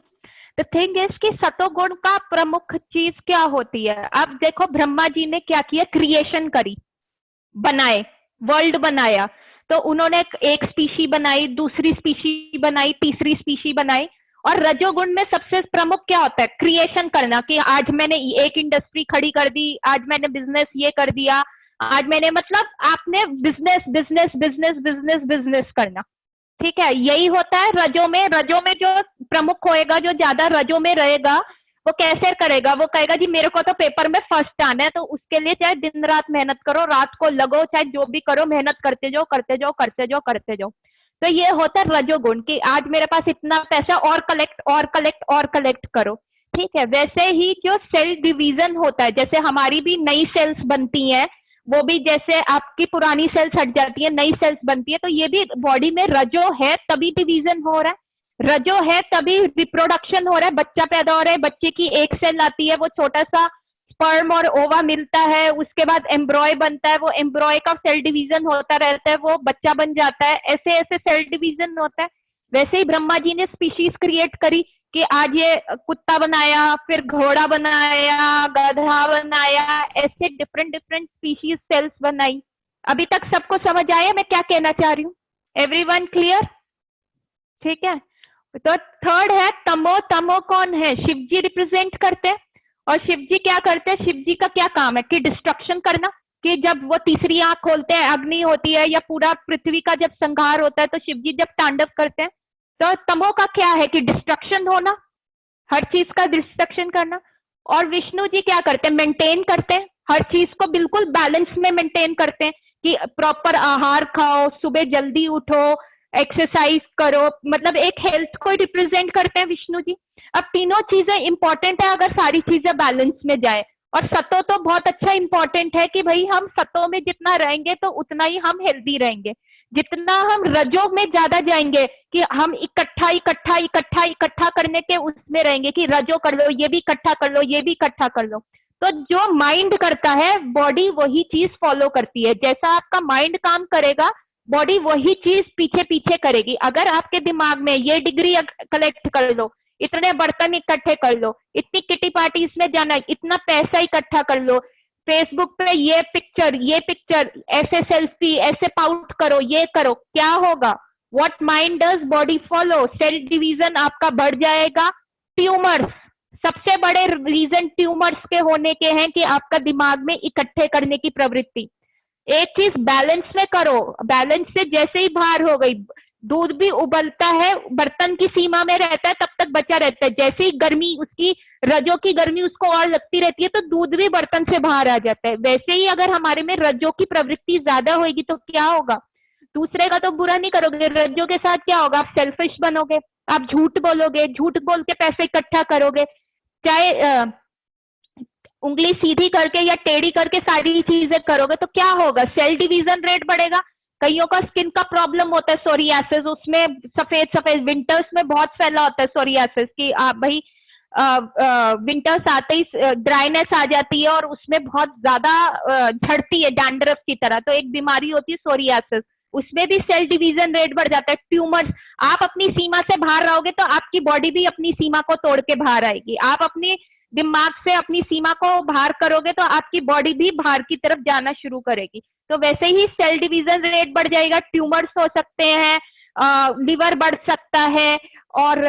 Speaker 1: द थिंग इज कि सतोगुण का प्रमुख चीज क्या होती है? अब देखो ब्रह्मा जी ने क्या किया, क्रिएशन करी, बनाए, वर्ल्ड बनाया। तो उन्होंने एक स्पीशी बनाई, दूसरी स्पीशी बनाई, तीसरी स्पीशी बनाई। और रजोगुण में सबसे प्रमुख क्या होता है? क्रिएशन करना, कि आज मैंने एक इंडस्ट्री खड़ी कर दी, आज मैंने बिजनेस ये कर दिया, आज मैंने, मतलब आपने business business business business business करना। ठीक है, यही होता है रजो में। रजो में जो प्रमुख होएगा, जो ज्यादा रजो में रहेगा, वो कैसे करेगा? वो कहेगा जी मेरे को तो पेपर में फर्स्ट आना है, तो उसके लिए चाहे दिन रात मेहनत करो, रात को लगो, चाहे जो भी करो, मेहनत करते जाओ करते जाओ करते जाओ करते जाओ। तो ये होता है रजोगुण, कि आज मेरे पास इतना पैसा, और कलेक्ट और कलेक्ट और कलेक्ट करो। ठीक है। वैसे ही जो सेल डिवीजन होता है, जैसे हमारी भी नई सेल्स बनती हैं, वो भी जैसे आपकी पुरानी सेल्स हट जाती है, नई सेल्स बनती है, तो ये भी बॉडी में रजो है तभी डिवीजन हो रहा है, रजो है तभी रिप्रोडक्शन हो रहा है, बच्चा पैदा हो रहा है, बच्चे की एक सेल आती है, वो छोटा सा स्पर्म और ओवा मिलता है, उसके बाद एम्ब्रॉय बनता है, वो एम्ब्रॉय का सेल डिवीजन होता रहता है, वो बच्चा बन जाता है, ऐसे ऐसे सेल डिवीजन होता है। वैसे ही ब्रह्मा जी ने स्पीशीज क्रिएट करी, कि आज ये कुत्ता बनाया, फिर घोड़ा बनाया, गधा बनाया, ऐसे डिफरेंट डिफरेंट स्पीशीज सेल्स बनाई। अभी तक सबको समझ आया मैं क्या कहना चाह रही हूँ? Everyone clear? ठीक है। तो थर्ड है तमो। तमो कौन है? शिव जी रिप्रेजेंट करते हैं। और शिव जी क्या करते हैं? शिव जी का क्या काम है? कि डिस्ट्रक्शन करना, कि जब वो तीसरी आंख खोलते हैं, अग्नि होती है, या पूरा पृथ्वी का जब संहार होता है, तो शिव जी जब तांडव करते हैं, तो तमो का क्या है? कि डिस्ट्रक्शन होना, हर चीज का डिस्ट्रक्शन करना। और विष्णु जी क्या करते हैं? मेंटेन करते हैं, हर चीज को बिल्कुल बैलेंस में मेंटेन करते हैं, कि प्रॉपर आहार खाओ, सुबह जल्दी उठो, एक्सरसाइज करो, मतलब एक हेल्थ को रिप्रेजेंट करते हैं विष्णु जी। अब तीनों चीजें इंपॉर्टेंट है, अगर सारी चीजें बैलेंस में जाए। और सतो तो बहुत अच्छा इंपॉर्टेंट है, कि भाई हम सतो में जितना रहेंगे तो उतना ही हम हेल्दी रहेंगे। जितना हम रजो में ज्यादा जाएंगे, कि हम इकट्ठा इकट्ठा इकट्ठा इकट्ठा करने के उसमें रहेंगे, कि रजो कर लो, ये भी इकट्ठा कर लो, ये भी इकट्ठा कर लो, तो जो माइंड करता है बॉडी वही चीज फॉलो करती है। जैसा आपका माइंड काम करेगा, बॉडी वही चीज पीछे पीछे करेगी। अगर आपके दिमाग में ये डिग्री कलेक्ट कर लो, इतने बर्तन इकट्ठे कर लो, इतनी किटी पार्टीज में जाना, इतना पैसा इकट्ठा कर लो, फेसबुक पे ये पिक्चर, ऐसे सेल्फी, ऐसे पाउट करो, ये करो, क्या होगा? What mind does body follow? Cell division आपका बढ़ जाएगा। ट्यूमर्स, सबसे बड़े रीजन ट्यूमर्स के होने के हैं, कि आपका दिमाग में इकट्ठे करने की प्रवृत्ति। एक चीज बैलेंस में करो, बैलेंस से जैसे ही बाहर हो गई, दूध भी उबलता है, बर्तन की सीमा में रहता है, तब तक बचा रहता है। जैसे ही गर्मी, उसकी रजो की गर्मी उसको और लगती रहती है, तो दूध भी बर्तन से बाहर आ जाता है। वैसे ही अगर हमारे में रजो की प्रवृत्ति ज्यादा होगी तो क्या होगा? दूसरे का तो बुरा नहीं करोगे, रज्जो के साथ क्या होगा? आप सेल्फिश बनोगे, आप झूठ बोलोगे, झूठ बोल के पैसे इकट्ठा करोगे, चाहे उंगली सीधी करके या टेढ़ी करके सारी चीजें करोगे, तो क्या होगा? सेल डिवीजन रेट बढ़ेगा। कईयों का स्किन का प्रॉब्लम होता है, सोरियासिस, उसमें सफेद सफेद, विंटर्स में बहुत फैला होता है सोरियासिस, कि आप भाई विंटर्स आते ही ड्राइनेस आ जाती है और उसमें बहुत ज्यादा झड़ती है डैंड्रफ की तरह, तो एक बीमारी होती है सोरियासिस, उसमें भी सेल डिवीजन रेट बढ़ जाता है। ट्यूमर्स, आप अपनी सीमा से बाहर रहोगे तो आपकी बॉडी भी अपनी सीमा को तोड़ के बाहर आएगी। आप अपनी दिमाग से अपनी सीमा को बाहर करोगे तो आपकी बॉडी भी बाहर की तरफ जाना शुरू करेगी। तो वैसे ही सेल डिवीजन रेट बढ़ जाएगा, ट्यूमर्स हो सकते हैं, लिवर बढ़ सकता है, और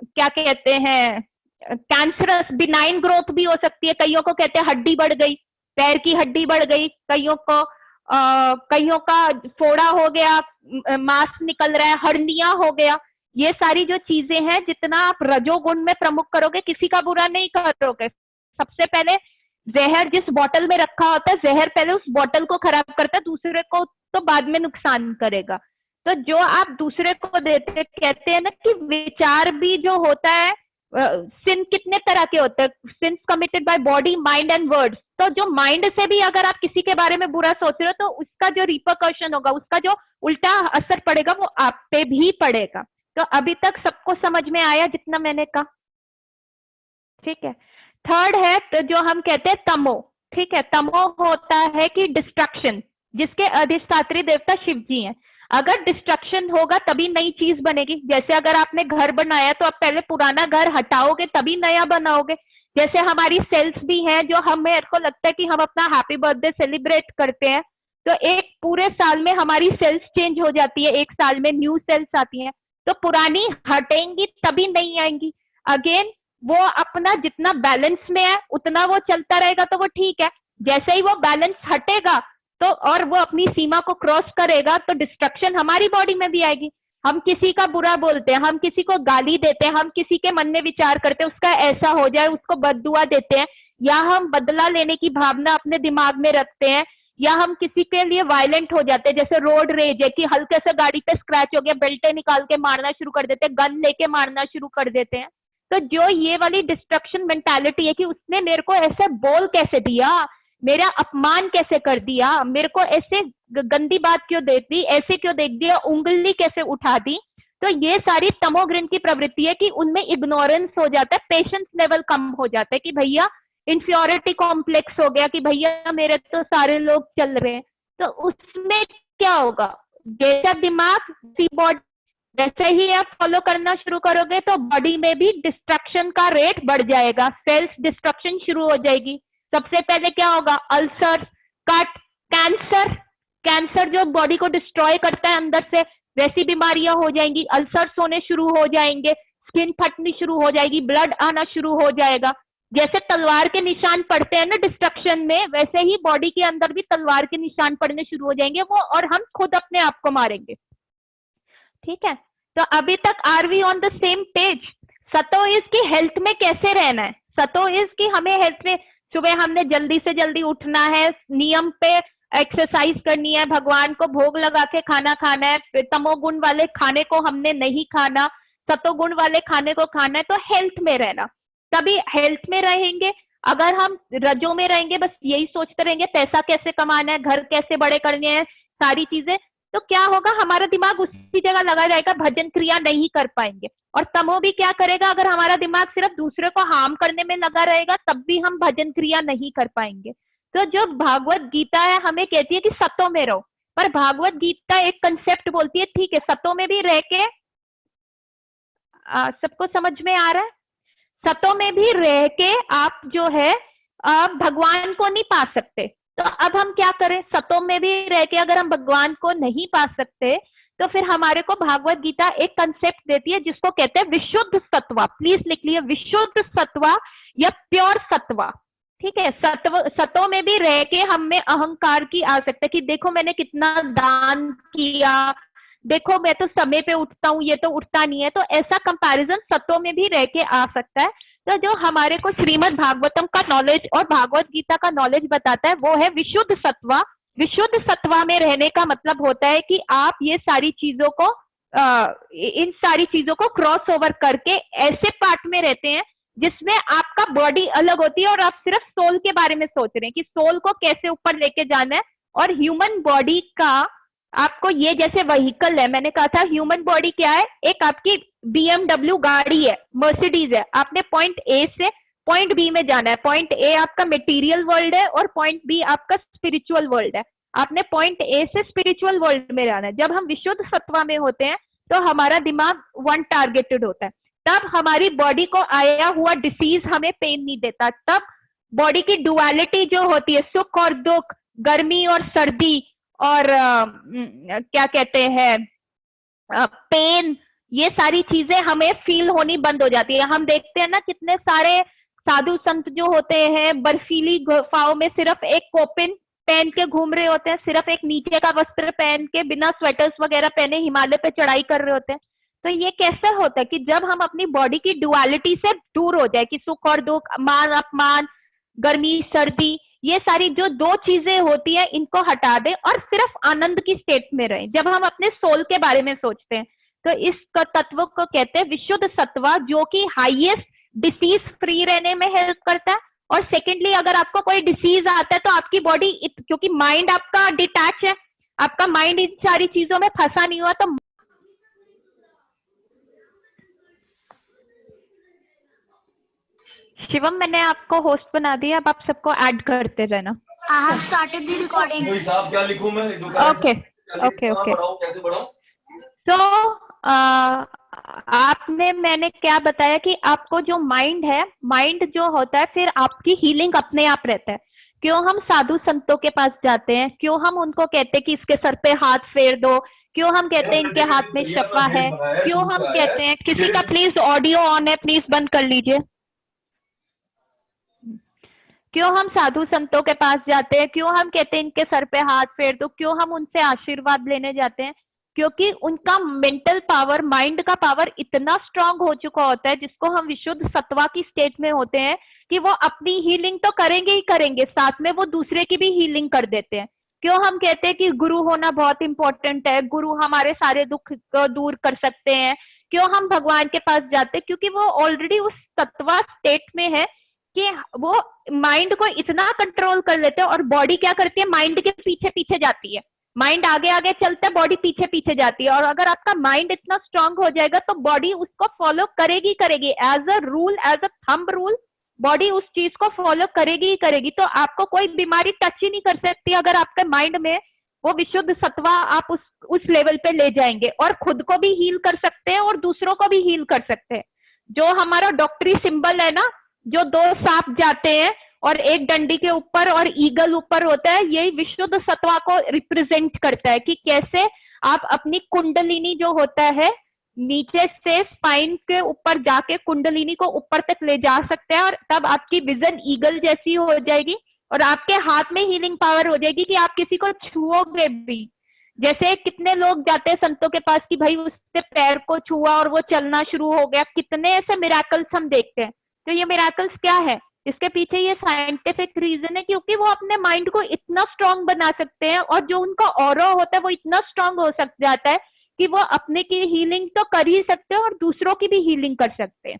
Speaker 1: क्या कहते हैं, कैंसरस बिनाइन ग्रोथ भी हो सकती है, कईयों को कहते हैं हड्डी बढ़ गई, पैर की हड्डी बढ़ गई, कईयों का फोड़ा हो गया, मांस निकल रहा है, हर्निया हो गया। ये सारी जो चीजें हैं, जितना आप रजोगुण में प्रमुख करोगे, किसी का बुरा नहीं करोगे। सबसे पहले जहर जिस बोतल में रखा होता है, जहर पहले उस बोतल को खराब करता है, दूसरे को तो बाद में नुकसान करेगा। तो जो आप दूसरे को देते, कहते हैं ना कि विचार भी जो होता है, सिन कितने तरह के होते हैं, since committed by body, mind and words. तो जो माइंड से भी अगर आप किसी के बारे में बुरा सोच रहे हो, तो उसका जो रिपरकशन होगा, उसका जो उल्टा असर पड़ेगा, वो आप पे भी पड़ेगा। तो अभी तक सबको समझ में आया जितना मैंने कहा? ठीक है। थर्ड है तो जो हम कहते हैं तमो। ठीक है, तमो होता है कि डिस्ट्रक्शन, जिसके अधिष्ठात्री देवता शिव जी हैं। अगर डिस्ट्रक्शन होगा तभी नई चीज बनेगी। जैसे अगर आपने घर बनाया तो आप पहले पुराना घर हटाओगे तभी नया बनाओगे। जैसे हमारी सेल्स भी हैं, जो मेरे को लगता है कि हम अपना हैप्पी बर्थडे सेलिब्रेट करते हैं, तो एक पूरे साल में हमारी सेल्स चेंज हो जाती है, एक साल में न्यू सेल्स आती हैं। तो पुरानी हटेंगी तभी नई आएंगी। अगेन वो अपना जितना बैलेंस में है उतना वो चलता रहेगा तो वो ठीक है। जैसे ही वो बैलेंस हटेगा तो और वो अपनी सीमा को क्रॉस करेगा तो डिस्ट्रक्शन हमारी बॉडी में भी आएगी। हम किसी का बुरा बोलते हैं, हम किसी को गाली देते हैं, हम किसी के मन में विचार करते हैं उसका ऐसा हो जाए, उसको बद्दुआ देते हैं, या हम बदला लेने की भावना अपने दिमाग में रखते हैं, या हम किसी के लिए वायलेंट हो जाते हैं। जैसे रोड रेज है कि हल्के से गाड़ी पे स्क्रैच हो गया, बेल्टे निकाल के मारना शुरू कर देते हैं, गन लेके मारना शुरू कर देते हैं। तो जो ये वाली डिस्ट्रक्शन मेंटालिटी है कि उसने मेरे को ऐसे बोल कैसे दिया, मेरा अपमान कैसे कर दिया, मेरे को ऐसे गंदी बात क्यों दे दी, ऐसे क्यों देख दिया, उंगली कैसे उठा दी। तो ये सारी तमोग्रह की प्रवृत्ति है कि उनमें इग्नोरेंस हो जाता है, पेशेंस लेवल कम हो जाता है कि भैया इंफियोरिटी कॉम्प्लेक्स हो गया कि भैया मेरे तो सारे लोग चल रहे हैं। तो उसमें क्या होगा, जैसा दिमाग सी बॉडी, जैसे ही आप फॉलो करना शुरू करोगे तो बॉडी में भी डिस्ट्रक्शन का रेट बढ़ जाएगा, सेल्स डिस्ट्रक्शन शुरू हो जाएगी। सबसे पहले क्या होगा, अल्सर, कट, कैंसर। कैंसर जो बॉडी को डिस्ट्रॉय करता है अंदर से, वैसी बीमारियां हो जाएंगी, अल्सर्स होने शुरू हो जाएंगे, स्किन फटनी शुरू हो जाएगी, ब्लड आना शुरू हो जाएगा। जैसे तलवार के निशान पड़ते हैं ना डिस्ट्रक्शन में, वैसे ही बॉडी के अंदर भी तलवार के निशान पड़ने शुरू हो जाएंगे वो, और हम खुद अपने आप को मारेंगे। ठीक है, तो अभी तक are we on the same page? सतो इज की हेल्थ में कैसे रहना है। सतो इज की हमें हेल्थ में सुबह हमने जल्दी से जल्दी उठना है, नियम पे एक्सरसाइज करनी है, भगवान को भोग लगा के खाना खाना है, तमोगुण वाले खाने को हमने नहीं खाना, सतोगुण वाले खाने को खाना है। तो हेल्थ में रहना, तभी हेल्थ में रहेंगे। अगर हम रजों में रहेंगे, बस यही सोचते रहेंगे पैसा कैसे कमाना है, घर कैसे बड़े करने हैं, सारी चीजें, तो क्या होगा, हमारा दिमाग उसी जगह लगा जाएगा, भजन क्रिया नहीं कर पाएंगे। और तमो भी क्या करेगा, अगर हमारा दिमाग सिर्फ दूसरे को हार्म करने में लगा रहेगा तब भी हम भजन क्रिया नहीं कर पाएंगे। तो जो भागवत गीता है हमें कहती है कि सतों में रहो, पर भागवत गीता एक कंसेप्ट बोलती है, ठीक है सतों में भी रह के, सबको समझ में आ रहा है, सतों में भी रह के आप जो है भगवान को नहीं पा सकते। तो अब हम क्या करें, सतों में भी रह के अगर हम भगवान को नहीं पा सकते तो फिर हमारे को भागवत गीता एक कंसेप्ट देती है जिसको कहते हैं विशुद्ध सत्वा। प्लीज लिख लिया, विशुद्ध सत्वा या प्योर सत्वा। ठीक है, सतों में भी रह के हम में अहंकार की आ सकता है कि देखो मैंने कितना दान किया, देखो मैं तो समय पे उठता हूँ, ये तो उठता नहीं है। तो ऐसा कंपैरिजन सतों में भी रह के आ सकता है। तो जो हमारे को श्रीमद् भागवतम का नॉलेज और भागवत गीता का नॉलेज बताता है वो है विशुद्ध सत्वा। विशुद्ध सत्वा में रहने का मतलब होता है कि आप ये सारी चीजों को इन सारी चीजों को क्रॉस ओवर करके ऐसे पार्ट में रहते हैं जिसमें आपका बॉडी अलग होती है और आप सिर्फ सोल के बारे में सोच रहे हैं कि सोल को कैसे ऊपर लेके जाना है। और ह्यूमन बॉडी का आपको ये जैसे व्हीकल है, मैंने कहा था ह्यूमन बॉडी क्या है, एक आपकी BMW गाड़ी है, मर्सिडीज है, आपने पॉइंट ए से पॉइंट बी में जाना है। पॉइंट ए आपका मटेरियल वर्ल्ड है और पॉइंट बी आपका स्पिरिचुअल वर्ल्ड है। आपने पॉइंट ए से स्पिरिचुअल वर्ल्ड में जाना है। जब हम विशुद्ध सत्वा में होते हैं तो हमारा दिमाग वन टारगेटेड होता है, तब हमारी बॉडी को आया हुआ डिसीज हमें पेन नहीं देता। तब बॉडी की डुअलिटी जो होती है, सुख और दुख, गर्मी और सर्दी, और क्या कहते हैं पेन, ये सारी चीजें हमें फील होनी बंद हो जाती है। हम देखते हैं ना कितने सारे साधु संत जो होते हैं बर्फीली गुफाओं में सिर्फ एक कोपिन पहन के घूम रहे होते हैं, सिर्फ एक नीचे का वस्त्र पहन के बिना स्वेटर्स वगैरह पहने हिमालय पे चढ़ाई कर रहे होते हैं। तो ये कैसे होता है कि जब हम अपनी बॉडी की डुअलिटी से दूर हो जाए कि सुख और दुख, मान अपमान, गर्मी सर्दी, ये सारी जो दो चीजें होती है इनको हटा दें और सिर्फ आनंद की स्टेट में रहें। जब हम अपने सोल के बारे में सोचते हैं तो इस तत्व को कहते हैं विशुद्ध सत्वा, जो कि हाईएस्ट डिसीज फ्री रहने में हेल्प करता है। और सेकेंडली अगर आपको कोई डिसीज आता है तो आपकी बॉडी, क्योंकि माइंड आपका डिटैच है, आपका माइंड इन सारी चीजों में फंसा नहीं हुआ, तो शिवम मैंने आपको होस्ट बना दिया, अब आप सबको ऐड करते रहना।
Speaker 6: I have started the recording.
Speaker 7: कोई हिसाब क्या लिखूं मैं?
Speaker 1: Okay okay okay.
Speaker 7: कैसे बढ़ाऊं?
Speaker 1: तो आपने, मैंने क्या बताया कि आपको जो माइंड है, माइंड जो होता है फिर आपकी हीलिंग अपने आप रहता है। क्यों हम साधु संतों के पास जाते हैं, क्यों हम उनको कहते हैं कि इसके सर पे हाथ फेर दो, क्यों हम कहते हैं इनके हाथ में शफा है, क्यों हम कहते हैं, किसी का प्लीज ऑडियो ऑन है, प्लीज बंद कर लीजिए। क्यों हम साधु संतों के पास जाते हैं, क्यों हम कहते हैं इनके सर पे हाथ फेर दो, क्यों हम उनसे आशीर्वाद लेने जाते हैं? क्योंकि उनका मेंटल पावर, माइंड का पावर इतना स्ट्रांग हो चुका होता है, जिसको हम विशुद्ध सत्वा की स्टेट में होते हैं, कि वो अपनी हीलिंग तो करेंगे ही करेंगे, साथ में वो दूसरे की भी हीलिंग कर देते हैं। क्यों हम कहते हैं कि गुरु होना बहुत इंपॉर्टेंट है, गुरु हमारे सारे दुख को दूर कर सकते हैं। क्यों हम भगवान के पास जाते हैं? क्योंकि वो ऑलरेडी उस सत्वा स्टेट में है कि वो माइंड को इतना कंट्रोल कर लेते हैं, और बॉडी क्या करती है, माइंड के पीछे पीछे जाती है। माइंड आगे आगे चलता है, बॉडी पीछे पीछे जाती है। और अगर आपका माइंड इतना स्ट्रांग हो जाएगा तो बॉडी उसको फॉलो करेगी करेगी, as a rule, as a thumb rule, body उस चीज को फॉलो करेगी ही करेगी। तो आपको कोई बीमारी टच ही नहीं कर सकती अगर आपके माइंड में वो विशुद्ध सत्वा आप उस लेवल पे ले जाएंगे, और खुद को भी हील कर सकते हैं और दूसरों को भी हील कर सकते हैं। जो हमारा डॉक्टरी सिंबल है ना, जो दो सांप जाते हैं और एक डंडी के ऊपर और ईगल ऊपर होता है, यही विशुद्ध सत्वा को रिप्रेजेंट करता है कि कैसे आप अपनी कुंडलिनी जो होता है नीचे से स्पाइन के ऊपर जाके कुंडलिनी को ऊपर तक ले जा सकते हैं, और तब आपकी विजन ईगल जैसी हो जाएगी और आपके हाथ में हीलिंग पावर हो जाएगी कि आप किसी को छुओगे भी। जैसे कितने लोग जाते हैं संतों के पास कि भाई उसके पैर को छुआ और वो चलना शुरू हो गया, कितने ऐसे मिराकल्स हम देखते हैं। तो ये मिराकल्स क्या है, इसके पीछे ये साइंटिफिक रीजन है, क्योंकि वो अपने माइंड को इतना स्ट्रांग बना सकते हैं, और जो उनका ऑरा होता है वो इतना स्ट्रांग हो सक जाता है कि वो अपने की हीलिंग तो कर ही सकते हैं और दूसरों की भी हीलिंग कर सकते हैं।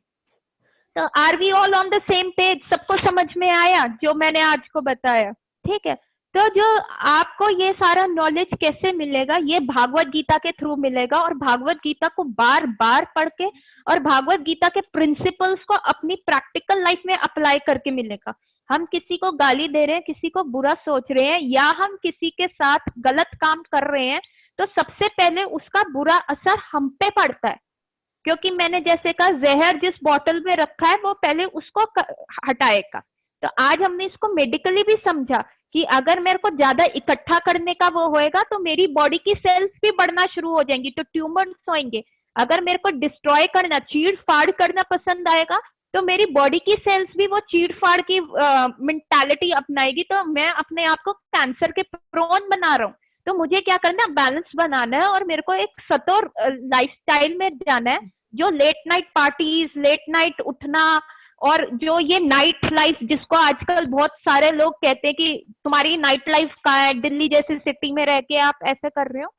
Speaker 1: तो are we all on the same page? सबको समझ में आया जो मैंने आज को बताया? ठीक है। तो जो आपको ये सारा नॉलेज कैसे मिलेगा, ये भागवत गीता के थ्रू मिलेगा, और भागवत गीता को बार बार पढ़ के और भागवत गीता के प्रिंसिपल्स को अपनी प्रैक्टिकल लाइफ में अप्लाई करके मिलेगा। हम किसी को गाली दे रहे हैं, किसी को बुरा सोच रहे हैं, या हम किसी के साथ गलत काम कर रहे हैं, तो सबसे पहले उसका बुरा असर हम पे पड़ता है। क्योंकि मैंने जैसे कहा, जहर जिस बोतल में रखा है वो पहले उसको हटाएगा। तो आज हमने इसको मेडिकली भी समझा कि अगर मेरे को ज्यादा इकट्ठा करने का वो होएगा तो मेरी बॉडी की सेल्स भी बढ़ना शुरू हो जाएंगी, तो ट्यूमर्स होंगे। अगर मेरे को डिस्ट्रॉय करना, चीड़ फाड़ करना पसंद आएगा, तो मेरी बॉडी की सेल्स भी वो चीड़ फाड़ की मेंटालिटी अपनाएगी, तो मैं अपने आप को कैंसर के प्रोन बना रहा हूँ। तो मुझे क्या करना, बैलेंस बनाना है, और मेरे को एक सतोर लाइफस्टाइल में जाना है। जो late night parties, late night उठना, और जो ये नाइट लाइफ जिसको आजकल बहुत सारे लोग कहते हैं कि तुम्हारी नाइट लाइफ कहाँ है, दिल्ली जैसी सिटी में रह के आप ऐसे कर रहे हो,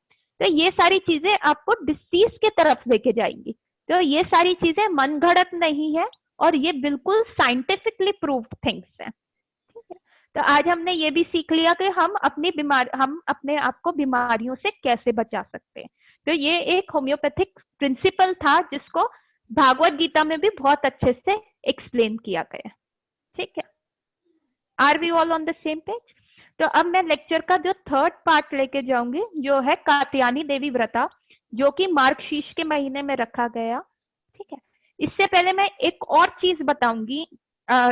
Speaker 1: तो ये सारी चीजें आपको डिसीज के तरफ लेके जाएंगी। तो ये सारी चीजें मन घड़त नहीं है, और ये बिल्कुल साइंटिफिकली प्रूव्ड थिंग्स हैं। ठीक है। तो आज हमने ये भी सीख लिया कि हम अपने आप को बीमारियों से कैसे बचा सकते हैं। तो ये एक होम्योपैथिक प्रिंसिपल था जिसको भागवत गीता में भी बहुत अच्छे से एक्सप्लेन किया गया। ठीक है। Are we all on the same page? तो अब मैं लेक्चर का जो थर्ड पार्ट लेके जाऊंगी, जो है कात्यायनी देवी व्रता, जो कि मार्गशीर्ष के महीने में रखा गया। ठीक है। इससे पहले मैं एक और चीज बताऊंगी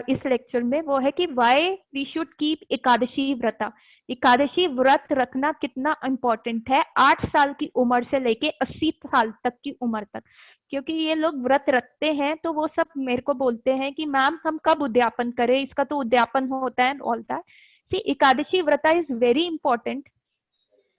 Speaker 1: इस लेक्चर में, वो है कि why we should keep Ekadashi vrata. Ekadashi व्रत रखना कितना इम्पोर्टेंट है 8 साल की उम्र से लेके 80 साल तक की उम्र तक, क्योंकि ये लोग व्रत रखते हैं तो वो सब मेरे को बोलते हैं कि मैम हम कब उद्यापन करें, इसका तो उद्यापन होता है ऑल दैट। सी एकादशी व्रत इज वेरी इंपॉर्टेंट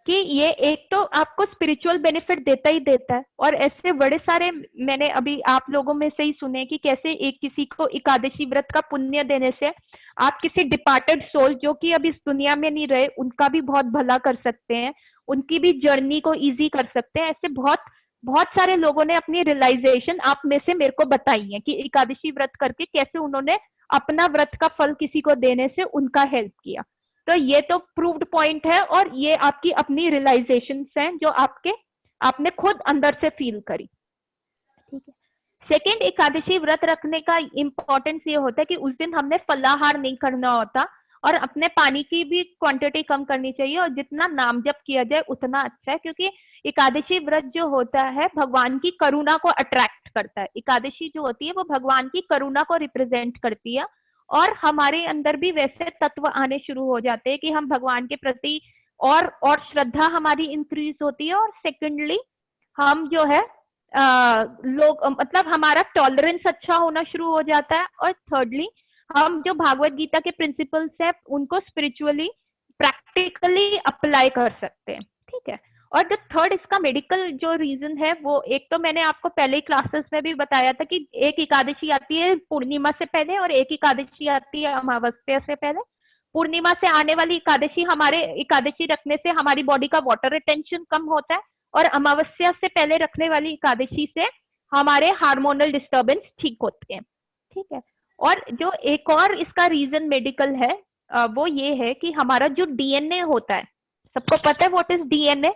Speaker 1: कि ये एक तो आपको स्पिरिचुअल बेनिफिट देता ही देता है, और ऐसे बड़े सारे मैंने अभी आप लोगों में से ही सुने कि कैसे एक किसी को एकादशी व्रत का पुण्य देने से आप किसी डिपार्टेड सोल जो कि अब इस दुनिया में नहीं रहे उनका भी बहुत भला कर सकते हैं, उनकी भी जर्नी को इजी कर सकते हैं। ऐसे बहुत बहुत सारे लोगों ने अपनी रियलाइजेशन आप में से मेरे को बताई है कि एकादशी व्रत करके कैसे उन्होंने अपना व्रत का फल किसी को देने से उनका हेल्प किया। तो ये तो प्रूव्ड पॉइंट है, और ये आपकी अपनी रियलाइजेशंस हैं जो आपने खुद अंदर से फील करी। ठीक है। सेकेंड, एकादशी व्रत रखने का इम्पोर्टेंस ये होता है कि उस दिन हमने फलाहार नहीं करना होता, और अपने पानी की भी क्वांटिटी कम करनी चाहिए, और जितना नाम जप किया जाए उतना अच्छा है, क्योंकि एकादशी व्रत जो होता है भगवान की करुणा को अट्रैक्ट करता है। एकादशी जो होती है वो भगवान की करुणा को रिप्रेजेंट करती है, और हमारे अंदर भी वैसे तत्व आने शुरू हो जाते हैं कि हम भगवान के प्रति और श्रद्धा हमारी इंक्रीज होती है, और सेकेंडली हम जो है लोग मतलब हमारा टॉलरेंस अच्छा होना शुरू हो जाता है, और थर्डली हम जो भागवत गीता के प्रिंसिपल्स हैं उनको स्पिरिचुअली प्रैक्टिकली अप्लाई कर सकते हैं। ठीक है। और जो थर्ड इसका मेडिकल जो रीजन है वो एक तो मैंने आपको पहले ही क्लासेस में भी बताया था कि एक एकादशी आती है पूर्णिमा से पहले और एक एकादशी आती है अमावस्या से पहले। पूर्णिमा से आने वाली एकादशी एकादशी रखने से हमारी बॉडी का वाटर रिटेंशन कम होता है, और अमावस्या से पहले रखने वाली एकादशी से हमारे हार्मोनल डिस्टर्बेंस ठीक होते हैं। ठीक है। और जो एक और इसका रीजन मेडिकल है वो ये है कि हमारा जो डीएनए होता है, सबको पता है व्हाट इज डीएनए,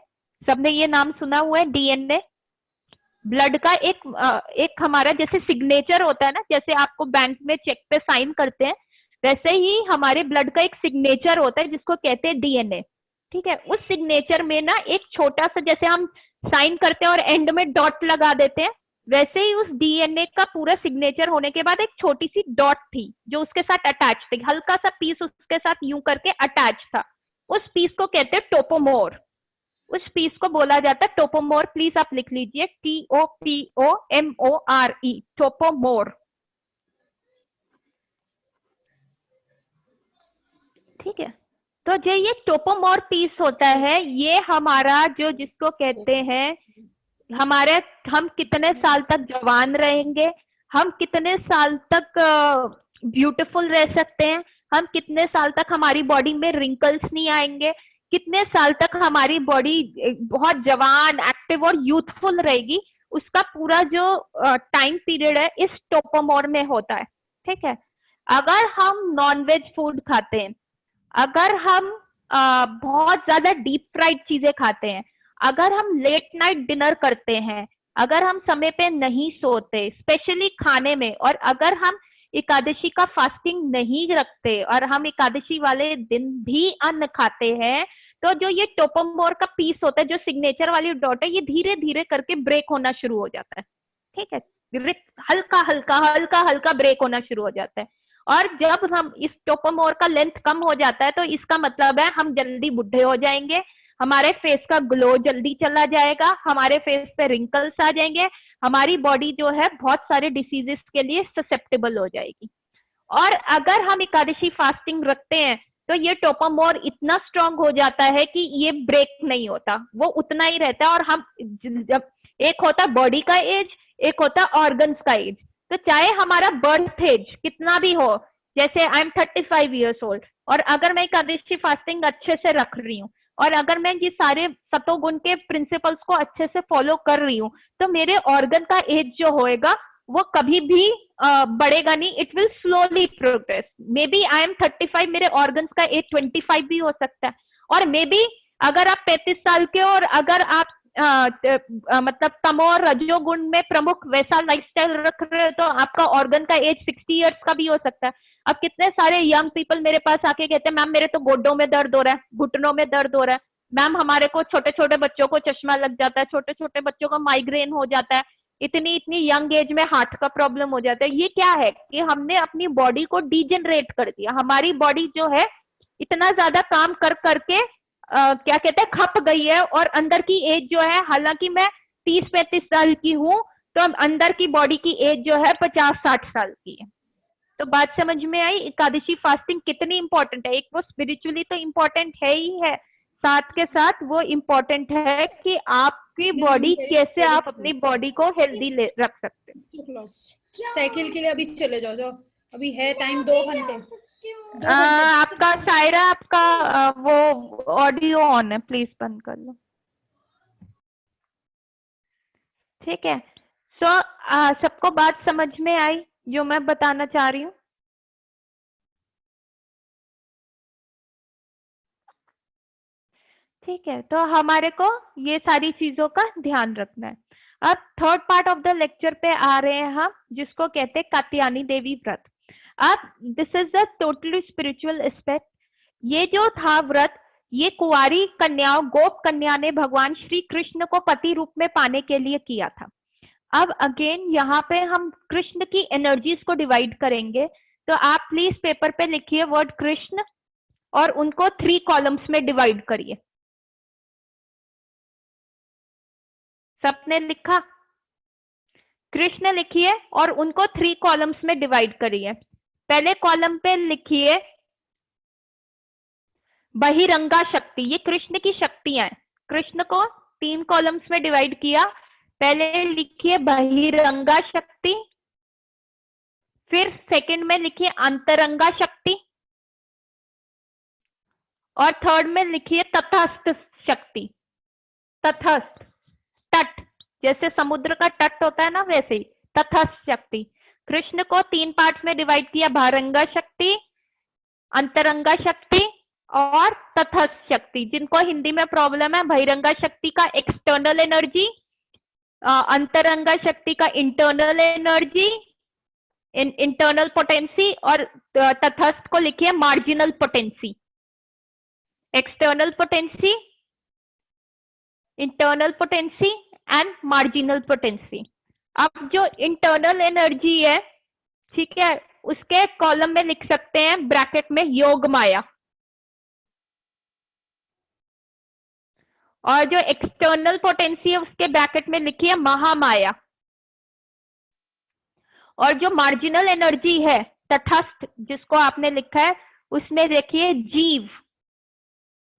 Speaker 1: सबने ये नाम सुना हुआ है डीएनए। ब्लड का एक हमारा जैसे सिग्नेचर होता है ना, जैसे आपको बैंक में चेक पे साइन करते हैं, वैसे ही हमारे ब्लड का एक सिग्नेचर होता है जिसको कहते हैं डीएनए। ठीक है। उस सिग्नेचर में ना एक छोटा सा, जैसे हम साइन करते हैं और एंड में डॉट लगा देते हैं, वैसे ही उस डीएनए का पूरा सिग्नेचर होने के बाद एक छोटी सी डॉट थी जो उसके साथ अटैच थी, हल्का सा पीस उसके साथ यूं करके अटैच था। उस पीस को कहते हैं टोपोमोर। उस पीस को बोला जाता है टोपोमोर। प्लीज आप लिख लीजिए TOPOMORE, टोपोमोर। ठीक है। तो जो ये टोपोमोर पीस होता है ये हमारा जो जिसको कहते हैं हम कितने साल तक जवान रहेंगे, हम कितने साल तक ब्यूटीफुल रह सकते हैं, हम कितने साल तक हमारी बॉडी में रिंकल्स नहीं आएंगे, कितने साल तक हमारी बॉडी बहुत जवान, एक्टिव और यूथफुल रहेगी, उसका पूरा जो टाइम पीरियड है इस टोपोमोर में होता है। ठीक है। अगर हम नॉनवेज फूड खाते हैं, अगर हम बहुत ज्यादा डीप फ्राइड चीजें खाते हैं, अगर हम लेट नाइट डिनर करते हैं, अगर हम समय पे नहीं सोते स्पेशली खाने में, और अगर हम एकादशी का फास्टिंग नहीं रखते और हम एकादशी वाले दिन भी अन्न खाते हैं, तो जो ये टोपोमोर का पीस होता है, जो सिग्नेचर वाली डॉट है, ये धीरे धीरे करके ब्रेक होना शुरू हो जाता है। ठीक है। हल्का हल्का हल्का हल्का ब्रेक होना शुरू हो जाता है, और जब हम इस टोपोमोर का लेंथ कम हो जाता है तो इसका मतलब है हम जल्दी बुढ़े हो जाएंगे, हमारे फेस का ग्लो जल्दी चला जाएगा, हमारे फेस पे रिंकल्स आ जाएंगे, हमारी बॉडी जो है बहुत सारे डिसीजेस के लिए ससेप्टेबल हो जाएगी। और अगर हम एकादशी फास्टिंग रखते हैं तो ये टोपोमोर इतना स्ट्रांग हो जाता है कि ये ब्रेक नहीं होता, वो उतना ही रहता है। और हम जब एक होता बॉडी का एज, एक होता ऑर्गन्स का एज, तो चाहे हमारा बर्थ एज कितना भी हो, जैसे आई एम 35 ईयर्स ओल्ड, और अगर मैं एकादशी फास्टिंग अच्छे से रख रही हूँ और अगर मैं ये सारे सतोगुण के प्रिंसिपल्स को अच्छे से फॉलो कर रही हूँ, तो मेरे ऑर्गन का एज जो होएगा वो कभी भी बढ़ेगा नहीं, it will slowly progress. Maybe I am 35, मेरे ऑर्गन्स का एज 25 भी हो सकता है, और मे बी अगर आप 35 साल के और अगर आप मतलब तमो और रजोगुण में प्रमुख वैसा लाइफस्टाइल रख रहे हो तो आपका ऑर्गन का एज 60 इयर्स का भी हो सकता है। अब कितने सारे यंग पीपल मेरे पास आके कहते हैं मैम मेरे तो गोड्डों में दर्द हो रहा है, घुटनों में दर्द हो रहा है, मैम हमारे को छोटे छोटे बच्चों को चश्मा लग जाता है, छोटे छोटे बच्चों को माइग्रेन हो जाता है, इतनी यंग एज में हार्ट का प्रॉब्लम हो जाता है। ये क्या है कि हमने अपनी बॉडी को डिजेनरेट कर दिया। हमारी बॉडी जो है इतना ज्यादा काम कर करके क्या कहते हैं खप गई है, और अंदर की एज जो है, हालांकि मैं 30-35 साल की हूँ, तो अंदर की बॉडी की एज जो है 50-60 साल की है। तो बात समझ में आई एकादशी फास्टिंग कितनी इंपॉर्टेंट है। एक वो स्पिरिचुअली तो इम्पोर्टेंट है ही है, साथ के साथ वो इम्पोर्टेंट है कि आपकी बॉडी कैसे आप अपनी बॉडी को हेल्दी रख सकते हैं।
Speaker 5: साइकिल के लिए अभी चले जाओ, जाओ अभी है टाइम 2 घंटे।
Speaker 1: आपका सायरा, आपका वो ऑडियो ऑन है, प्लीज बंद कर लो। ठीक है, सो सबको बात समझ में आई जो मैं बताना चाह रही हूँ? ठीक है, तो हमारे को ये सारी चीजों का ध्यान रखना है। अब third part of the lecture पे आ रहे हैं हम, जिसको कहते हैं कात्यायनी देवी व्रत। अब this is the totally spiritual aspect. ये जो था व्रत, ये कुंवारी कन्याओं, गोप कन्या ने भगवान श्री कृष्ण को पति रूप में पाने के लिए किया था। अब अगेन यहाँ पे हम कृष्ण की एनर्जीज को डिवाइड करेंगे, तो आप प्लीज पेपर पे लिखिए वर्ड कृष्ण और उनको 3 कॉलम्स में डिवाइड करिए। सबने लिखा? कृष्ण लिखिए और उनको 3 कॉलम्स में डिवाइड करिए। पहले कॉलम पे लिखिए बहिरंगा शक्ति, ये कृष्ण की शक्तियां हैं। कृष्ण को 3 कॉलम्स में डिवाइड किया। पहले लिखिए बहिरंगा शक्ति, फिर सेकंड में लिखिए अंतरंगा शक्ति, और थर्ड में लिखिए तटस्थ शक्ति। तटस्थ, तट, जैसे समुद्र का तट होता है ना, वैसे ही तटस्थ शक्ति। कृष्ण को 3 पार्ट्स में डिवाइड किया, बहिरंगा शक्ति, अंतरंगा शक्ति और तटस्थ शक्ति। जिनको हिंदी में प्रॉब्लम है, बहिरंगा शक्ति का एक्सटर्नल एनर्जी, अंतरंगा शक्ति का इंटरनल एनर्जी, इंटरनल पोटेंसी, और तटस्थ को लिखिए marginal potency. External potency, internal potency and marginal potency. अब जो इंटरनल एनर्जी है, ठीक है, उसके कॉलम में लिख सकते हैं ब्रैकेट में योग माया, और जो एक्सटर्नल पोटेंसी है उसके ब्रैकेट में लिखिए महामाया, और जो मार्जिनल एनर्जी है तटस्थ जिसको आपने लिखा है, उसमें देखिए जीव,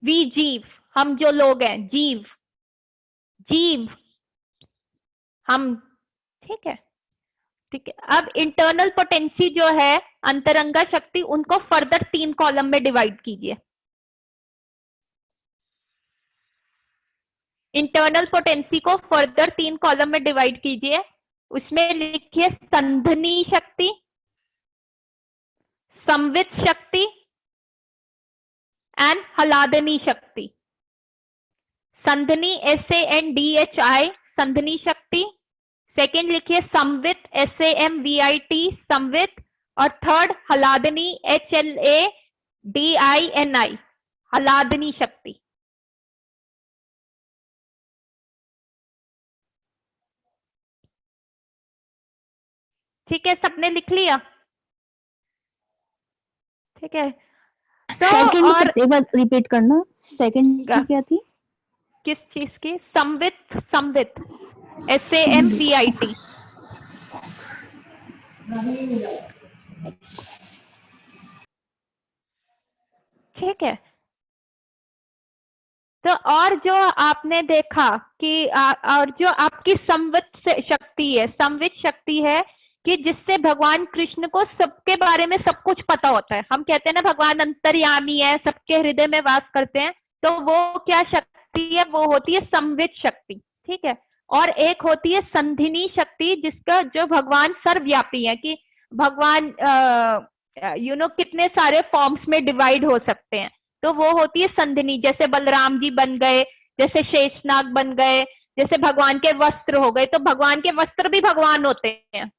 Speaker 1: वी जीव, हम जो लोग हैं, जीव, जीव हम, ठीक है, ठीक है। अब इंटरनल पोटेंसी जो है, अंतरंगा शक्ति, उनको फर्दर 3 कॉलम में डिवाइड कीजिए। इंटरनल पोटेंसी को फर्दर 3 कॉलम में डिवाइड कीजिए। उसमें लिखिए संधनी शक्ति, संवित शक्ति एंड हलादनी शक्ति। संधनी SANDHI, संधनी शक्ति। सेकेंड लिखिए संवित SAMVIT, संवित। और थर्ड हलादनी HLADINI, हलादनी शक्ति। ठीक है, सबने लिख लिया? ठीक है, तो
Speaker 2: सेकंड
Speaker 1: और
Speaker 2: एक बार रिपीट करना, सेकंड क्या थी?
Speaker 1: किस चीज की? संवित, संवित SAMVIT। ठीक है, तो और जो आपने देखा कि और जो आपकी संवित शक्ति है, संवित शक्ति है कि जिससे भगवान कृष्ण को सबके बारे में सब कुछ पता होता है। हम कहते हैं ना भगवान अंतर्यामी है, सबके हृदय में वास करते हैं, तो वो क्या शक्ति है? वो होती है संवित शक्ति। ठीक है, और एक होती है संधिनी शक्ति, जिसका जो भगवान सर्वव्यापी है, कि भगवान कितने सारे फॉर्म्स में डिवाइड हो सकते हैं, तो वो होती है संधिनी। जैसे बलराम जी बन गए, जैसे शेषनाग बन गए, जैसे भगवान के वस्त्र हो गए, तो भगवान के वस्त्र भी भगवान होते हैं।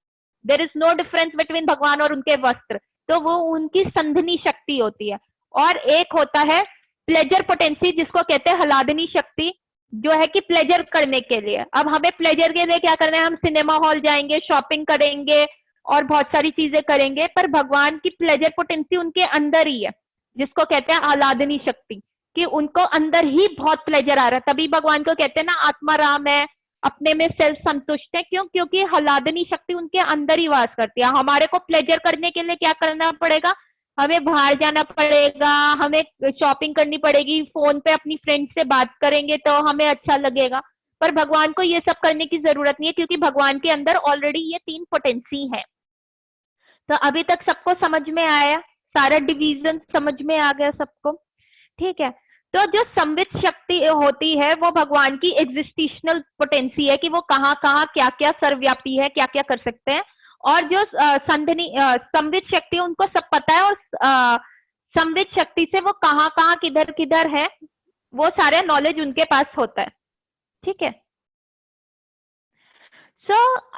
Speaker 1: There is no difference between भगवान और उनके वस्त्र, तो वो उनकी संधिनी शक्ति होती है। और एक होता है प्लेजर पोटेंसी, जिसको कहते हैं हलादनी शक्ति, जो है कि प्लेजर करने के लिए। अब हमें प्लेजर के लिए क्या करना है? हम सिनेमा हॉल जाएंगे, शॉपिंग करेंगे और बहुत सारी चीजें करेंगे, पर भगवान की प्लेजर पोटेंसी उनके अंदर ही है। जिसको कहते हैं आह्लादनी शक्ति, कि उनको अंदर ही बहुत प्लेजर आ रहा है, तभी भगवान को कहते हैं ना आत्मा राम है, अपने में सेल्फ संतुष्ट है। क्यों? क्योंकि आह्लादनी शक्ति उनके अंदर ही वास करती है। हमारे को प्लेजर करने के लिए क्या करना पड़ेगा? हमें बाहर जाना पड़ेगा, हमें शॉपिंग करनी पड़ेगी, फोन पे अपनी फ्रेंड से बात करेंगे तो हमें अच्छा लगेगा। पर भगवान को ये सब करने की जरूरत नहीं है, क्योंकि भगवान के अंदर ऑलरेडी ये 3 पोटेंसी है। तो अभी तक सबको समझ में आया? सारा डिवीजन समझ में आ गया सबको? ठीक है। तो जो संवित शक्ति होती है वो भगवान की एग्जिस्टेशनल पोटेंसी है, कि वो कहाँ कहाँ क्या क्या सर्वव्यापी है, क्या क्या कर सकते हैं। और जो संवित शक्ति, उनको सब पता है, और संवित शक्ति से वो कहाँ कहाँ किधर किधर है, वो सारे नॉलेज उनके पास होता है। ठीक है।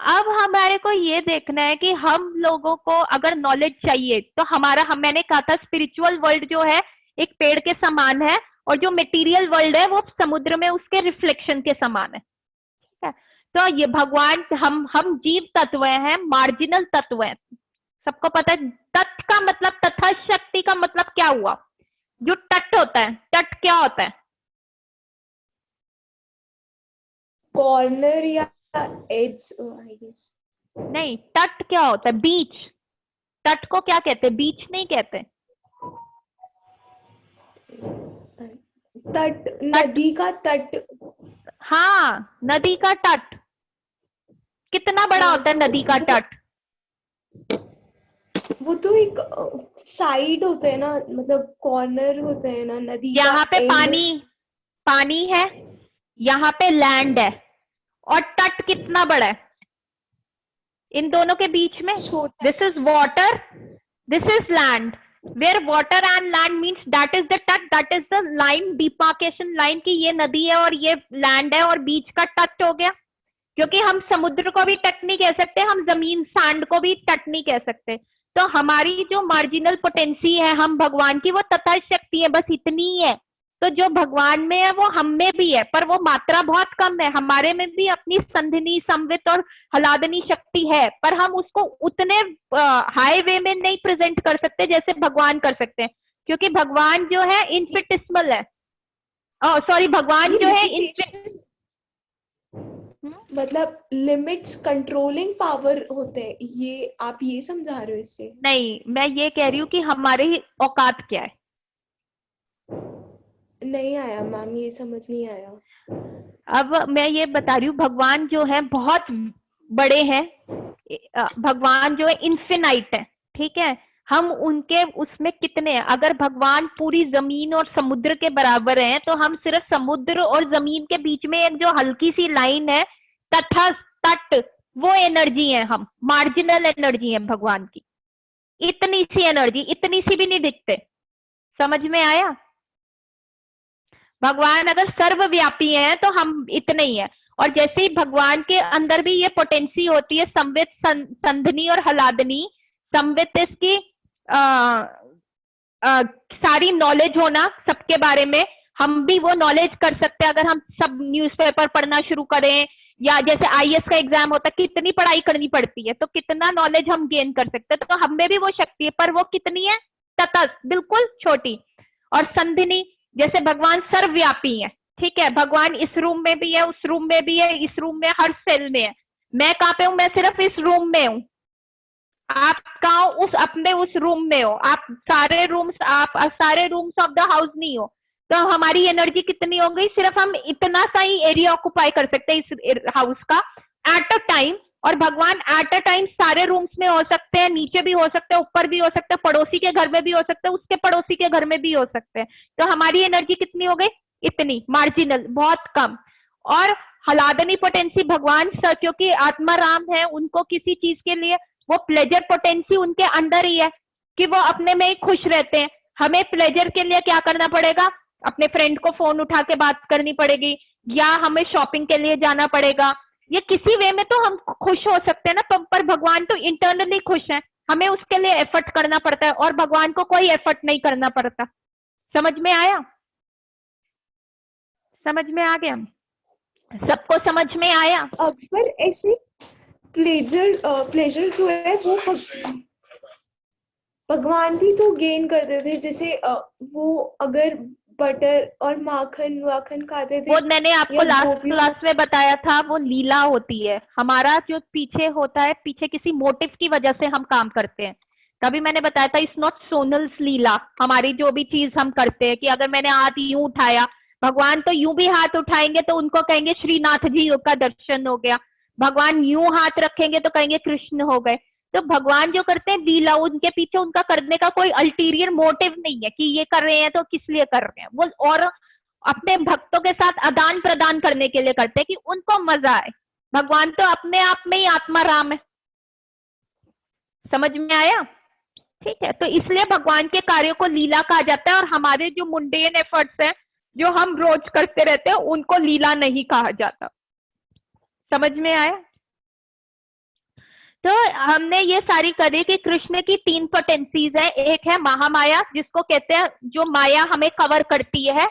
Speaker 1: अब हमारे को ये देखना है कि हम लोगों को अगर नॉलेज चाहिए तो मैंने कहा था स्पिरिचुअल वर्ल्ड जो है एक पेड़ के समान है, और जो मटेरियल वर्ल्ड है वो समुद्र में उसके रिफ्लेक्शन के समान है। ठीक है। तो ये भगवान, हम जीव तत्व हैं, मार्जिनल तत्व हैं, सबको पता है। तत् का मतलब, तथा शक्ति का मतलब क्या हुआ? जो तट होता है, तट क्या होता है?
Speaker 4: कॉर्नर या एज, आई गेस।
Speaker 1: नहीं, तट क्या होता है? बीच। तट को क्या कहते हैं? बीच नहीं कहते।
Speaker 4: तट, नदी का तट।
Speaker 1: हाँ, नदी का तट। कितना बड़ा होता है नदी का तट?
Speaker 4: वो तो एक साइड होते है ना, मतलब कॉर्नर होते हैं ना नदी का।
Speaker 1: यहाँ पे पानी है, यहाँ पे लैंड है, और तट कितना बड़ा है इन दोनों के बीच में? This is water, this is land. Where water and land means that is the tat, that is the line, demarcation line, की ये नदी है और ये लैंड है, और बीच का तट हो गया। क्योंकि हम समुद्र को भी तट नहीं कह सकते, हम जमीन सैंड को भी तट नहीं कह सकते। तो हमारी जो मार्जिनल पोटेंसी है हम भगवान की, वो तथा शक्ति है, बस इतनी ही है। तो जो भगवान में है वो हम में भी है, पर वो मात्रा बहुत कम है। हमारे में भी अपनी संधिनी, संवित और हलादनी शक्ति है, पर हम उसको उतने हाई वे में नहीं प्रेजेंट कर सकते जैसे भगवान कर सकते हैं, क्योंकि भगवान जो है इनफिनिटेसिमल है। सॉरी, भगवान जो है
Speaker 4: मतलब लिमिट्स कंट्रोलिंग पावर होते हैं, ये आप ये समझा रहे हो इससे?
Speaker 1: नहीं, मैं ये कह रही हूँ कि हमारी औकात क्या है।
Speaker 4: नहीं आया मैम, ये समझ नहीं आया।
Speaker 1: अब मैं ये बता रही हूँ, भगवान जो है बहुत बड़े हैं, भगवान जो है इन्फिनाइट है। ठीक है। हम उनके उसमें कितने हैं? अगर भगवान पूरी जमीन और समुद्र के बराबर हैं, तो हम सिर्फ समुद्र और जमीन के बीच में एक जो हल्की सी लाइन है, तथा तट, वो एनर्जी है। हम मार्जिनल एनर्जी है भगवान की, इतनी सी एनर्जी, इतनी सी भी नहीं दिखते। समझ में आया? भगवान अगर सर्वव्यापी है तो हम इतने ही है। और जैसे ही भगवान के अंदर भी ये पोटेंसी होती है, संवित, संधनी और हलादनी। संवित इसकी सारी नॉलेज होना सबके बारे में, हम भी वो नॉलेज कर सकते हैं अगर हम सब न्यूज़पेपर पढ़ना शुरू करें, या जैसे आईएएस का एग्जाम होता है, कितनी पढ़ाई करनी पड़ती है, तो कितना नॉलेज हम गेन कर सकते हैं। तो हम में भी वो शक्ति है, पर वो कितनी है? तटस्थ, बिल्कुल छोटी। और संधिनी, जैसे भगवान सर्वव्यापी है। ठीक है। भगवान इस रूम में भी है, उस रूम में भी है, इस रूम में, हर सेल में है। मैं कहाँ पे हूँ? मैं सिर्फ इस रूम में हूँ। आप कहाँ? उस अपने उस रूम में हो। आप सारे रूम्स ऑफ द हाउस नहीं हो। तो हमारी एनर्जी कितनी हो गई? सिर्फ हम इतना सा ही एरिया ऑक्युपाई कर सकते हैं इस हाउस का एट अ टाइम। और भगवान एट अ टाइम सारे रूम्स में हो सकते हैं, नीचे भी हो सकते हैं, ऊपर भी हो सकते हैं, पड़ोसी के घर में भी हो सकते हैं, उसके पड़ोसी के घर में भी हो सकते हैं। तो हमारी एनर्जी कितनी हो गई? इतनी, मार्जिनल, बहुत कम। और हलादनी पोटेंसी भगवान क्योंकि आत्मा राम है, उनको किसी चीज के लिए वो प्लेजर पोटेंसी उनके अंदर ही है, कि वो अपने में ही खुश रहते हैं। हमें प्लेजर के लिए क्या करना पड़ेगा? अपने फ्रेंड को फोन उठा के बात करनी पड़ेगी, या हमें शॉपिंग के लिए जाना पड़ेगा, ये किसी वे में तो हम खुश हो सकते हैं ना। पर भगवान तो इंटरनली खुश है, हमें उसके लिए एफर्ट करना पड़ता है, और भगवान को कोई एफर्ट नहीं करना पड़ता। समझ में आया? समझ में आ गया? सबको समझ में आया?
Speaker 4: पर ऐसे प्लेजर जो है वो भगवान भी तो गेन करते थे, जैसे वो अगर बटर और माखन वाखन खाते थे,
Speaker 1: वो मैंने आपको
Speaker 4: या
Speaker 1: लास्ट
Speaker 4: गोपियों
Speaker 1: क्लास में बताया था, वो लीला होती है। हमारा जो पीछे होता है, पीछे किसी मोटिव की वजह से हम काम करते हैं। तभी मैंने बताया था इट्स नॉट सोनल्स लीला। हमारी जो भी चीज हम करते हैं कि अगर मैंने हाथ यूं उठाया, भगवान तो यूं भी हाथ उठाएंगे तो उनको कहेंगे श्रीनाथ जी का दर्शन हो गया। भगवान यूं हाथ रखेंगे तो कहेंगे कृष्ण हो गए। तो भगवान जो करते हैं लीला, उनके पीछे उनका करने का कोई अल्टीरियर मोटिव नहीं है कि ये कर रहे हैं तो किस लिए कर रहे हैं वो, और अपने भक्तों के साथ आदान प्रदान करने के लिए करते हैं कि उनको मजा आए। भगवान तो अपने आप में ही आत्मा राम है। समझ में आया? ठीक है, तो इसलिए भगवान के कार्यों को लीला कहा जाता है, और हमारे जो मुंडेन एफर्ट्स हैं जो हम रोज करते रहते हैं उनको लीला नहीं कहा जाता। समझ में आया? तो हमने ये सारी करी कि कृष्ण की 3 पोटेंसीज है। एक है महामाया, जिसको कहते हैं जो माया हमें कवर करती है,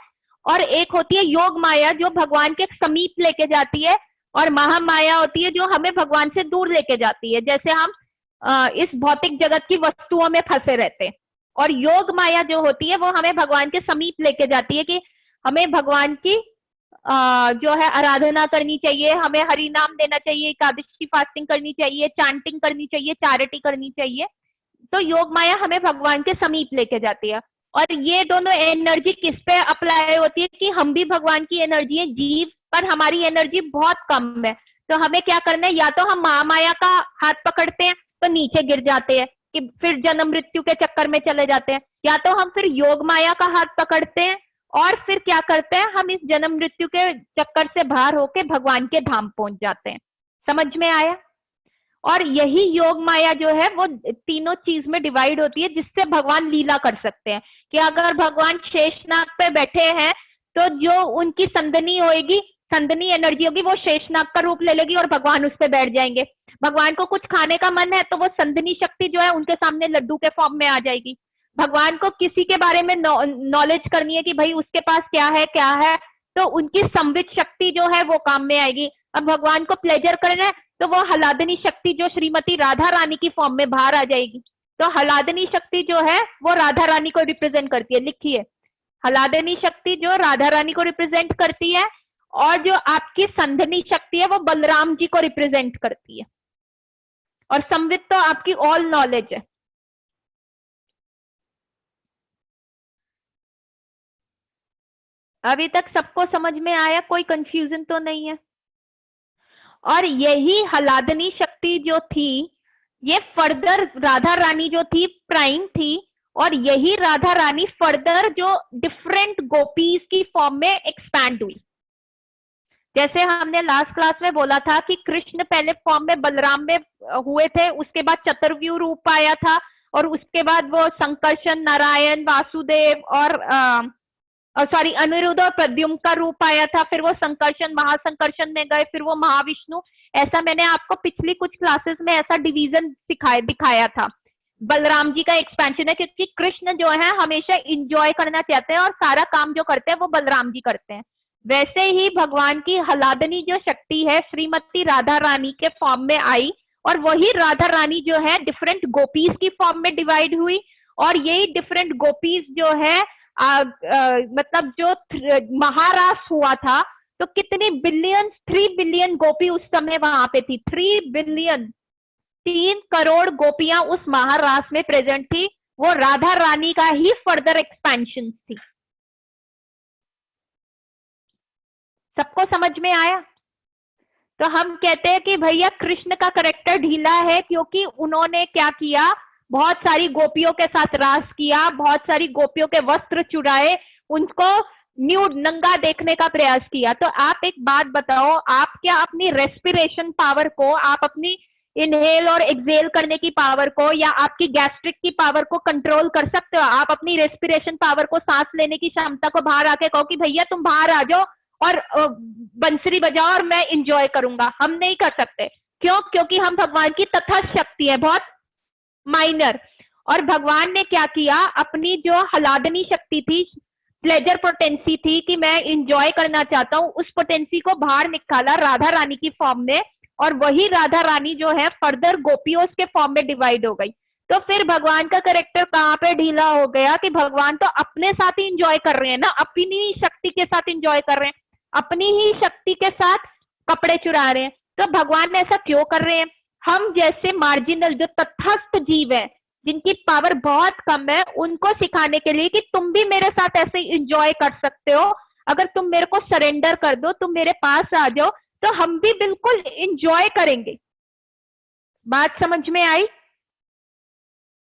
Speaker 1: और एक होती है योग माया जो भगवान के समीप लेके जाती है, और महामाया होती है जो हमें भगवान से दूर लेके जाती है, जैसे हम इस भौतिक जगत की वस्तुओं में फंसे रहते हैं। और योग माया जो होती है वो हमें भगवान के समीप लेके जाती है कि हमें भगवान की जो है आराधना करनी चाहिए, हमें हरि नाम देना चाहिए, एकादशी फास्टिंग करनी चाहिए, चांटिंग करनी चाहिए, चैरिटी करनी चाहिए। तो योग माया हमें भगवान के समीप लेके जाती है। और ये दोनों एनर्जी किस पे अप्लाई होती है कि हम भी भगवान की एनर्जी है जीव, पर हमारी एनर्जी बहुत कम है। तो हमें क्या करना है, या तो हम महामाया का हाथ पकड़ते हैं तो नीचे गिर जाते हैं कि फिर जन्म मृत्यु के चक्कर में चले जाते हैं, या तो हम फिर योग माया का हाथ पकड़ते हैं और फिर क्या करते हैं, हम इस जन्म मृत्यु के चक्कर से बाहर होके भगवान के धाम पहुंच जाते हैं। समझ में आया? और यही योग माया जो है वो तीनों चीज में डिवाइड होती है, जिससे भगवान लीला कर सकते हैं। कि अगर भगवान शेषनाग पे बैठे हैं तो जो उनकी संदनी होगी, संदनी एनर्जी होगी, वो शेषनाग का रूप ले लेगी और भगवान उस पे बैठ जाएंगे। भगवान को कुछ खाने का मन है तो वो संदनी शक्ति जो है उनके सामने लड्डू के फॉर्म में आ जाएगी। भगवान को किसी के बारे में नॉलेज करनी है कि भाई उसके पास क्या है, तो उनकी संवित शक्ति जो है वो काम में आएगी। अब भगवान को प्लेजर करना है तो वो हलादनी शक्ति जो श्रीमती राधा रानी की फॉर्म में बाहर आ जाएगी। तो हलादनी शक्ति जो है वो राधा रानी को रिप्रेजेंट करती है। लिखिए, हलादनी शक्ति जो राधा रानी को रिप्रेजेंट करती है, और जो आपकी संधनी शक्ति है वो बलराम जी को रिप्रेजेंट करती है। और संवित तो आपकी ऑल नॉलेज है। अभी तक सबको समझ में आया? कोई कंफ्यूजन तो नहीं है? और यही हलादनी शक्ति जो थी, ये फर्दर राधा रानी जो थी प्राइम थी, और यही राधा रानी फर्दर जो डिफरेंट गोपीज की फॉर्म में एक्सपैंड हुई। जैसे हमने लास्ट क्लास में बोला था कि कृष्ण पहले फॉर्म में बलराम में हुए थे, उसके बाद चतुर्व्यूह रूप आया था, और उसके बाद वो संकर्षण, नारायण, वासुदेव और सॉरी अनिरुद्ध और प्रद्युम्न का रूप आया था। फिर वो संकर्षण, महासंकर्षण में गए, फिर वो महाविष्णु। ऐसा मैंने आपको पिछली कुछ क्लासेस में ऐसा डिवीजन दिखाया था। बलराम जी का एक्सपेंशन है, क्योंकि कृष्ण जो है हमेशा इंजॉय करना चाहते हैं और सारा काम जो करते हैं वो बलराम जी करते हैं। वैसे ही भगवान की हलादनी जो शक्ति है श्रीमती राधा रानी के फॉर्म में आई, और वही राधा रानी जो है डिफरेंट गोपीज की फॉर्म में डिवाइड हुई। और यही डिफरेंट गोपीज जो है मतलब जो महारास हुआ था, तो कितनी बिलियन, 3 बिलियन गोपी उस समय वहां पे थी। 3 बिलियन, 3 करोड़ गोपियां उस महारास में प्रेजेंट थी। वो राधा रानी का ही फर्दर एक्सपेंशन थी। सबको समझ में आया? तो हम कहते हैं कि भैया कृष्ण का करेक्टर ढीला है, क्योंकि उन्होंने क्या किया, बहुत सारी गोपियों के साथ रास किया, बहुत सारी गोपियों के वस्त्र चुराए, उनको न्यूड, नंगा देखने का प्रयास किया। तो आप एक बात बताओ, आप क्या अपनी रेस्पिरेशन पावर को, आप अपनी इनहेल और एक्सेल करने की पावर को, या आपकी गैस्ट्रिक की पावर को कंट्रोल कर सकते हो? आप अपनी रेस्पिरेशन पावर को, सांस लेने की क्षमता को बाहर आके कहो कि भैया तुम बाहर आ जाओ और बंसरी बजाओ और मैं इंजॉय करूंगा? हम नहीं कर सकते। क्यों? क्योंकि हम भगवान की तटस्थ शक्ति है, बहुत माइनर। और भगवान ने क्या किया, अपनी जो हलादनी शक्ति थी, प्लेजर पोटेंसी थी कि मैं इंजॉय करना चाहता हूं, उस पोटेंसी को बाहर निकाला राधा रानी की फॉर्म में, और वही राधा रानी जो है फर्दर गोपियों के फॉर्म में डिवाइड हो गई। तो फिर भगवान का कैरेक्टर कहाँ पे ढीला हो गया कि भगवान तो अपने साथ ही इंजॉय कर रहे हैं ना, अपनी ही शक्ति के साथ इंजॉय कर रहे हैं, अपनी ही शक्ति के साथ कपड़े चुरा रहे हैं। तो भगवान ऐसा क्यों कर रहे हैं? हम जैसे मार्जिनल जो तटस्थ जीव है, जिनकी पावर बहुत कम है, उनको सिखाने के लिए कि तुम भी मेरे साथ ऐसे इंजॉय कर सकते हो, अगर तुम मेरे को सरेंडर कर दो, तुम मेरे पास आ जाओ, तो हम भी बिल्कुल इंजॉय करेंगे। बात समझ में आई?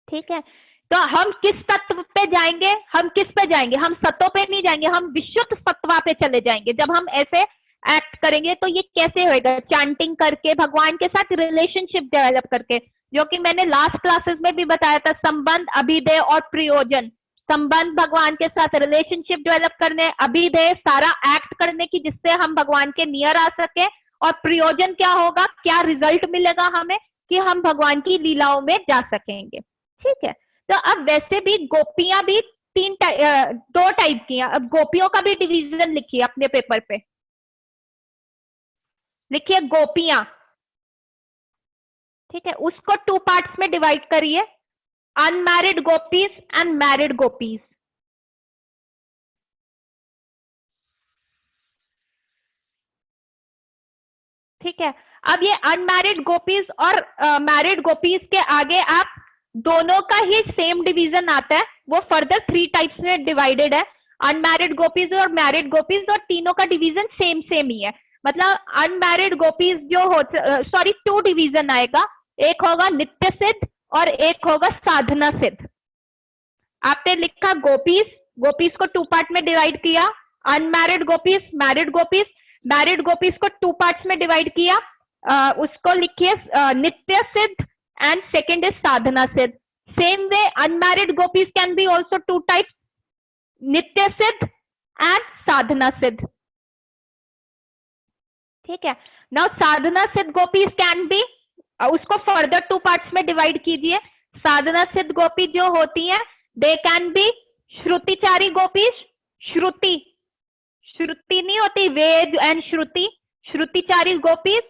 Speaker 1: ठीक है, तो हम किस तत्व पे जाएंगे? हम किस पे जाएंगे? हम सत्व पे नहीं जाएंगे, हम विशुद्ध सत्वा पे चले जाएंगे। जब हम ऐसे एक्ट करेंगे तो ये कैसे होएगा? चैंटिंग करके, भगवान के साथ रिलेशनशिप डेवलप करके, जो कि मैंने लास्ट क्लासेस में भी बताया था, संबंध, अभिधेय और प्रयोजन। संबंध भगवान के साथ, रिलेशनशिप डेवलप करने, अभिधेय सारा एक्ट करने की जिससे हम भगवान के नियर आ सके, और प्रयोजन क्या होगा, क्या रिजल्ट मिलेगा हमें कि हम भगवान की लीलाओं में जा सकेंगे। ठीक है, तो अब वैसे भी गोपियां भी दो टाइप की हैं। अब गोपियों का भी डिवीजन लिखिए अपने पेपर पे, लिखिए गोपियां। ठीक है, उसको 2 पार्ट्स में डिवाइड करिए, unmarried gopis and married gopis. ठीक है, अब ये अनमैरिड गोपीज और मैरिड गोपीज के आगे आप दोनों का ही सेम डिवीजन आता है, वो फर्दर 3 टाइप्स में डिवाइडेड है, अनमैरिड गोपीज और मैरिड गोपीज, और तीनों का डिवीजन सेम ही है। मतलब अनमैरिड गोपीज जो हो, सॉरी 2 डिवीजन आएगा, एक होगा नित्य सिद्ध और एक होगा साधना सिद्ध। आपने लिखा गोपीज, गोपीज को 2 पार्ट में डिवाइड किया, unmarried gopis, married gopis. Married gopis को 2 पार्ट्स में डिवाइड किया, उसको लिखिए नित्य सिद्ध and second is sadhana siddh. Same way unmarried gopis can be also 2 types, nitya siddh and sadhana siddh. ठीक है, now sadhana siddh gopis can be, उसको further 2 parts में divide कीजिए। साधना सिद्ध गोपी जो होती हैं, they can be shrutichari gopis, श्रुति नहीं होती, वेद एंड श्रुति, श्रुतिचारी गोपीज,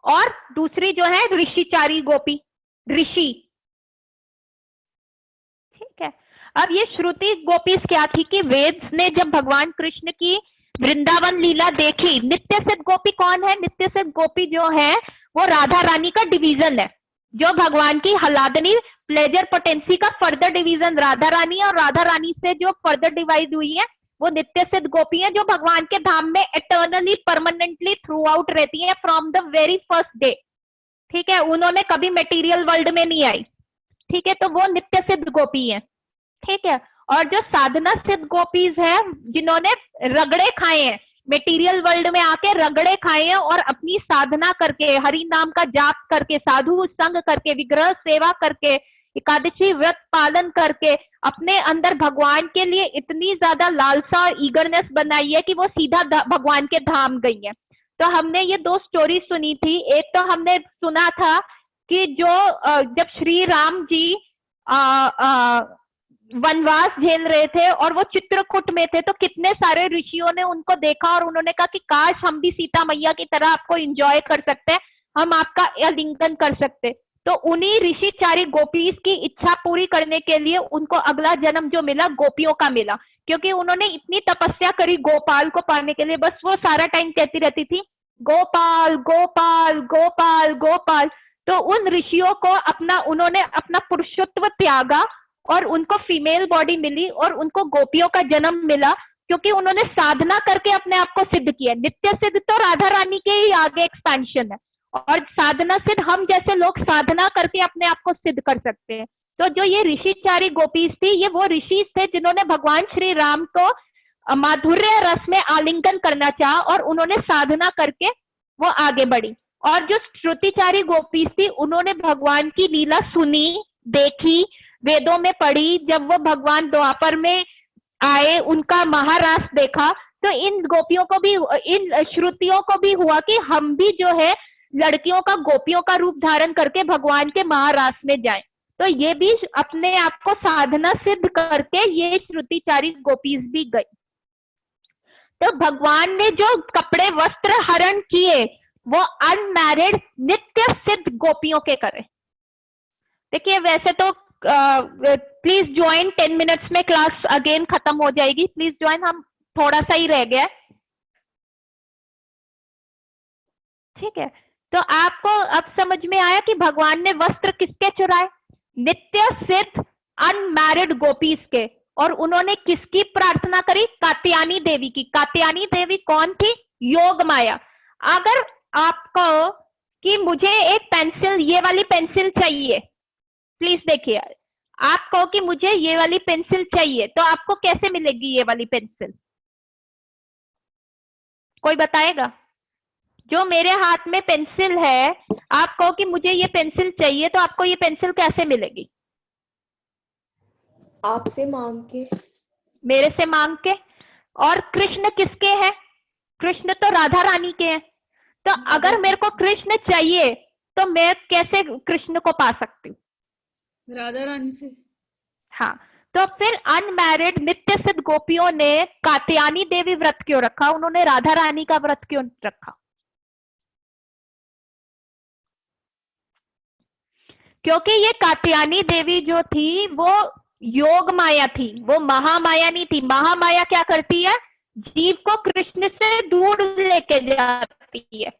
Speaker 1: और दूसरी जो है ऋषिचारी गोपी, ऋषि। ठीक है, अब ये श्रुति गोपीज क्या थी कि वेद ने जब भगवान कृष्ण की वृंदावन लीला देखी, नित्य सिद्ध गोपी कौन है? नित्य सिद्ध गोपी जो है वो राधा रानी का डिवीजन है, जो भगवान की हलादनी प्लेजर पोटेंसी का फर्दर डिवीजन राधा रानी, और राधा रानी से जो फर्दर डिवाइड हुई है वो नित्य सिद्ध गोपी है, जो भगवान के धाम में एटर्नली परमानेंटली थ्रू आउट रहती है from the very first day. ठीक है, उन्होंने कभी मटेरियल वर्ल्ड में नहीं आई। ठीक है, तो वो नित्य सिद्ध गोपी है। ठीक है, और जो साधना सिद्ध गोपीज है, जिन्होंने रगड़े खाए हैं, मटेरियल वर्ल्ड में आके रगड़े खाए हैं, और अपनी साधना करके, हरि नाम का जाप करके, साधु संग करके, विग्रह सेवा करके, एकादशी व्रत पालन करके, अपने अंदर भगवान के लिए इतनी ज्यादा लालसा और ईगरनेस बनाई है कि वो सीधा भगवान के धाम गई है। तो हमने ये 2 स्टोरी सुनी थी। एक तो हमने सुना था कि जो जब श्री राम जी वनवास झेल रहे थे और वो चित्रकूट में थे, तो कितने सारे ऋषियों ने उनको देखा और उन्होंने कहा कि काश हम भी सीता मैया की तरह आपको एंजॉय कर सकते हैं, हम आपका आलिंगन कर सकते। तो उन्हीं ऋषिचारी गोपीज की इच्छा पूरी करने के लिए उनको अगला जन्म जो मिला गोपियों का मिला, क्योंकि उन्होंने इतनी तपस्या करी गोपाल को पाने के लिए, बस वो सारा टाइम कहती रहती थी गोपाल गोपाल गोपाल गोपाल। तो उन ऋषियों को उन्होंने अपना पुरुषत्व त्यागा और उनको फीमेल बॉडी मिली और उनको गोपियों का जन्म मिला, क्योंकि उन्होंने साधना करके अपने आप को सिद्ध किया। नित्य सिद्ध तो राधा रानी के ही आगे एक्सपेंशन है, और साधना सिद्ध हम जैसे लोग साधना करके अपने आप को सिद्ध कर सकते हैं। तो जो ये ऋषिचारी गोपीज थी, ये वो ऋषि थे जिन्होंने भगवान श्री राम को माधुर्य रस में आलिंगन करना चाहा और उन्होंने साधना करके वो आगे बढ़ी। और जो श्रुतिचारी गोपीज थी, उन्होंने भगवान की लीला सुनी, देखी, वेदों में पढ़ी। जब वो भगवान द्वापर में आए, उनका महारास देखा, तो इन गोपियों को भी, इन श्रुतियों को भी हुआ कि हम भी जो है लड़कियों का गोपियों का रूप धारण करके भगवान के महारास में जाएं। तो ये भी अपने आप को साधना सिद्ध करके ये श्रुतिचारी गोपीज भी गई। तो भगवान ने जो कपड़े वस्त्र हरण किए वो अनमैरिड नित्य सिद्ध गोपियों के करे। देखिए, वैसे तो प्लीज ज्वाइन, 10 मिनट्स में क्लास अगेन खत्म हो जाएगी, प्लीज ज्वाइन, हम थोड़ा सा ही रह गया है, ठीक है। तो आपको अब समझ में आया कि भगवान ने वस्त्र किसके चुराए? नित्य सिद्ध अनमैरिड गोपीज के, और उन्होंने किसकी प्रार्थना करी? कात्यायनी देवी की। कात्यायनी देवी कौन थी? योग माया। अगर आपको कि मुझे एक पेंसिल, ये वाली पेंसिल चाहिए, प्लीज देखिए, आप कहो कि मुझे ये वाली पेंसिल चाहिए, तो आपको कैसे मिलेगी ये वाली पेंसिल? कोई बताएगा? जो मेरे हाथ में पेंसिल है, आप कहो कि मुझे ये पेंसिल चाहिए, तो आपको ये पेंसिल कैसे मिलेगी?
Speaker 4: आपसे मांग के।
Speaker 1: मेरे से मांग के। और कृष्ण किसके हैं? कृष्ण तो राधा रानी के हैं। तो अगर मेरे को कृष्ण चाहिए तो मैं कैसे कृष्ण को पा सकती हूँ?
Speaker 5: राधा रानी से।
Speaker 1: हाँ, तो फिर अनमैरिड नित्य सिद्ध गोपियों ने कात्यायनी देवी व्रत क्यों रखा? उन्होंने राधा रानी का व्रत क्यों रखा? क्योंकि ये कात्यायनी देवी जो थी वो योग माया थी, वो महामाया नहीं थी। महामाया क्या करती है? जीव को कृष्ण से दूर लेके जाती है,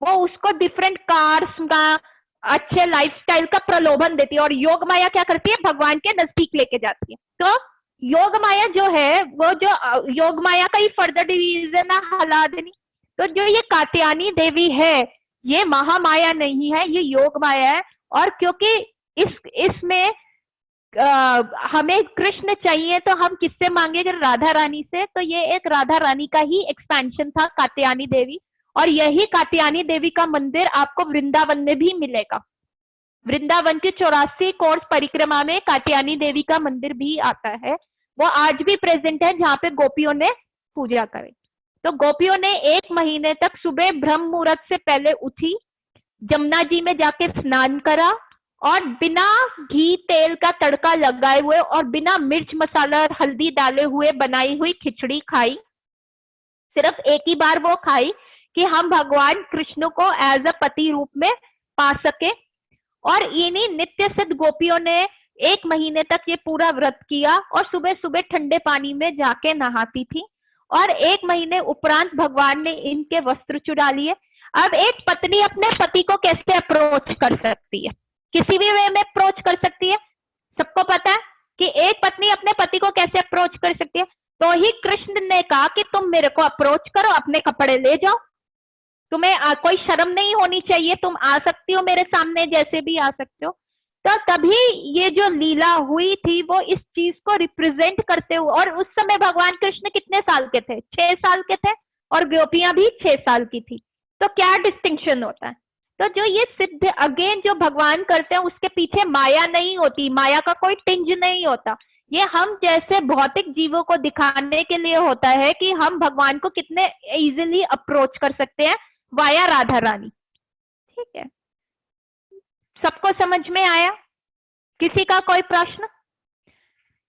Speaker 1: वो उसको डिफरेंट कार्स का, अच्छे लाइफस्टाइल का प्रलोभन देती है, और योग माया क्या करती है? भगवान के नजदीक लेके जाती है। तो योग माया जो है, वो जो योग माया का ही फर्दर डिवीजन है हलादनी। तो जो ये कात्यायनी देवी है, ये महामाया नहीं है, ये योग माया है। और क्योंकि इसमें हमें कृष्ण चाहिए, तो हम किससे मांगेंगे? राधा रानी से। तो ये एक राधा रानी का ही एक्सपेंशन था, कात्यायनी देवी। और यही कात्यायनी देवी का मंदिर आपको वृंदावन में भी मिलेगा। वृंदावन की 84 कोर्स परिक्रमा में कात्यायनी देवी का मंदिर भी आता है, वो आज भी प्रेजेंट है, जहाँ पे गोपियों ने पूजा करी। तो गोपियों ने 1 महीने तक सुबह ब्रह्म मुहूर्त से पहले उठी, जमुना जी में जाके स्नान करा, और बिना घी तेल का तड़का लगाए हुए और बिना मिर्च मसाला और हल्दी डाले हुए बनाई हुई खिचड़ी खाई। सिर्फ एक ही बार वो खाई कि हम भगवान कृष्ण को एज अ पति रूप में पा सके। और इन्हीं नित्य सिद्ध गोपियों ने 1 महीने तक ये पूरा व्रत किया, और सुबह सुबह ठंडे पानी में जाके नहाती थी। और 1 महीने उपरांत भगवान ने इनके वस्त्र चुरा लिए। अब एक पत्नी अपने पति को कैसे अप्रोच कर सकती है? किसी भी वे में अप्रोच कर सकती है। सबको पता है कि एक पत्नी अपने पति को कैसे अप्रोच कर सकती है। तो ही कृष्ण ने कहा कि तुम मेरे को अप्रोच करो, अपने कपड़े ले जाओ, तुम्हें कोई शर्म नहीं होनी चाहिए, तुम आ सकती हो मेरे सामने, जैसे भी आ सकते हो। तो तभी ये जो लीला हुई थी वो इस चीज को रिप्रेजेंट करते हुए। और उस समय भगवान कृष्ण कितने साल के थे? 6 साल के थे, और गोपियां भी 6 साल की थी। तो क्या डिस्टिंक्शन होता है? तो जो ये सिद्ध अगेन जो भगवान करते हैं, उसके पीछे माया नहीं होती, माया का कोई टिंज नहीं होता। ये हम जैसे भौतिक जीवों को दिखाने के लिए होता है कि हम भगवान को कितने इजीली अप्रोच कर सकते हैं वाया राधा रानी। ठीक है, सबको समझ में आया? किसी का कोई प्रश्न?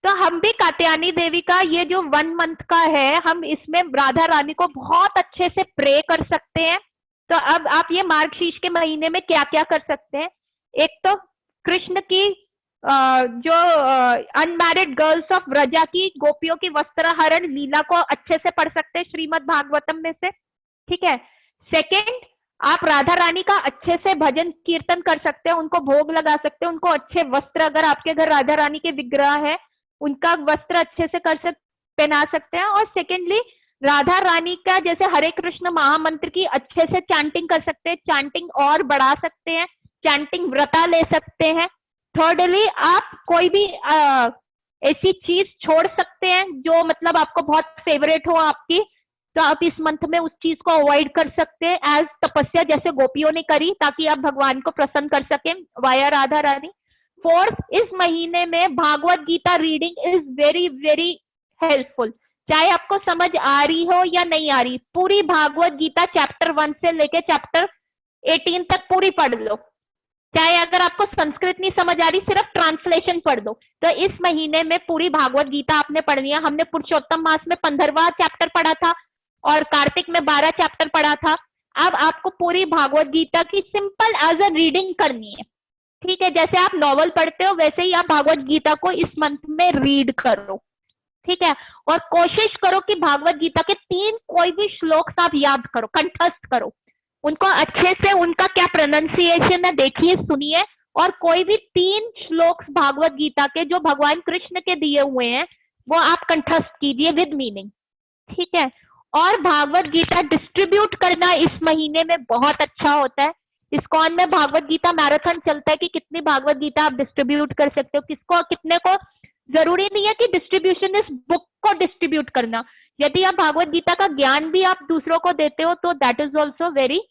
Speaker 1: तो हम भी कात्यायनी देवी का ये जो 1 मंथ का है, हम इसमें राधा रानी को बहुत अच्छे से प्रे कर सकते हैं। तो अब आप ये मार्गशीर्ष के महीने में क्या क्या कर सकते हैं? एक तो कृष्ण की जो अनमैरिड गर्ल्स ऑफ व्रजा की गोपियों की वस्त्रहरण लीला को अच्छे से पढ़ सकते हैं श्रीमद् भागवतम में से। ठीक है। सेकंड, आप राधा रानी का अच्छे से भजन कीर्तन कर सकते हैं, उनको भोग लगा सकते हैं, उनको अच्छे वस्त्र, अगर आपके घर राधा रानी के विग्रह है, उनका वस्त्र अच्छे से पहना सकते हैं। और सेकेंडली, राधा रानी का जैसे हरे कृष्ण महामंत्र की अच्छे से चैंटिंग कर सकते हैं, चैंटिंग और बढ़ा सकते हैं, चैंटिंग व्रता ले सकते हैं। थर्डली, आप कोई भी ऐसी चीज छोड़ सकते हैं जो मतलब आपको बहुत फेवरेट हो आपकी, तो आप इस मंथ में उस चीज को अवॉइड कर सकते हैं एज तपस्या, जैसे गोपियों ने करी, ताकि आप भगवान को प्रसन्न कर सकें वाया राधा रानी। फोर्थ, इस महीने में Bhagavad Gita reading is very very helpful. चाहे आपको समझ आ रही हो या नहीं आ रही, पूरी भागवत गीता चैप्टर 1 से लेके चैप्टर 18 तक पूरी पढ़ लो। चाहे अगर आपको संस्कृत नहीं समझ आ रही, सिर्फ ट्रांसलेशन पढ़ दो। तो इस महीने में पूरी भागवत गीता आपने पढ़नी है। हमने पुरुषोत्तम मास में 15वां चैप्टर पढ़ा था और कार्तिक में 12 चैप्टर पढ़ा था। अब आपको पूरी भागवत गीता की सिंपल एज अ रीडिंग करनी है। ठीक है, जैसे आप नॉवल पढ़ते हो वैसे ही आप भागवत गीता को इस मंथ में रीड करो, ठीक है। और कोशिश करो कि भागवत गीता के 3 कोई भी श्लोक आप याद करो, कंठस्थ करो उनको अच्छे से, उनका क्या प्रोनाउंसिएशन है देखिए, सुनिए, और कोई भी 3 श्लोक भागवत गीता के जो भगवान कृष्ण के दिए हुए हैं वो आप कंठस्थ कीजिए विद मीनिंग, ठीक है। और भागवत गीता डिस्ट्रीब्यूट करना इस महीने में बहुत अच्छा होता है। इस्कॉन में भागवत गीता मैराथन चलता है कि कितनी भागवत गीता आप डिस्ट्रीब्यूट कर सकते हो, किसको कितने को, जरूरी नहीं है कि डिस्ट्रीब्यूशन इस बुक को डिस्ट्रीब्यूट करना, यदि आप भागवत गीता का ज्ञान भी आप दूसरों को देते हो तो that is also very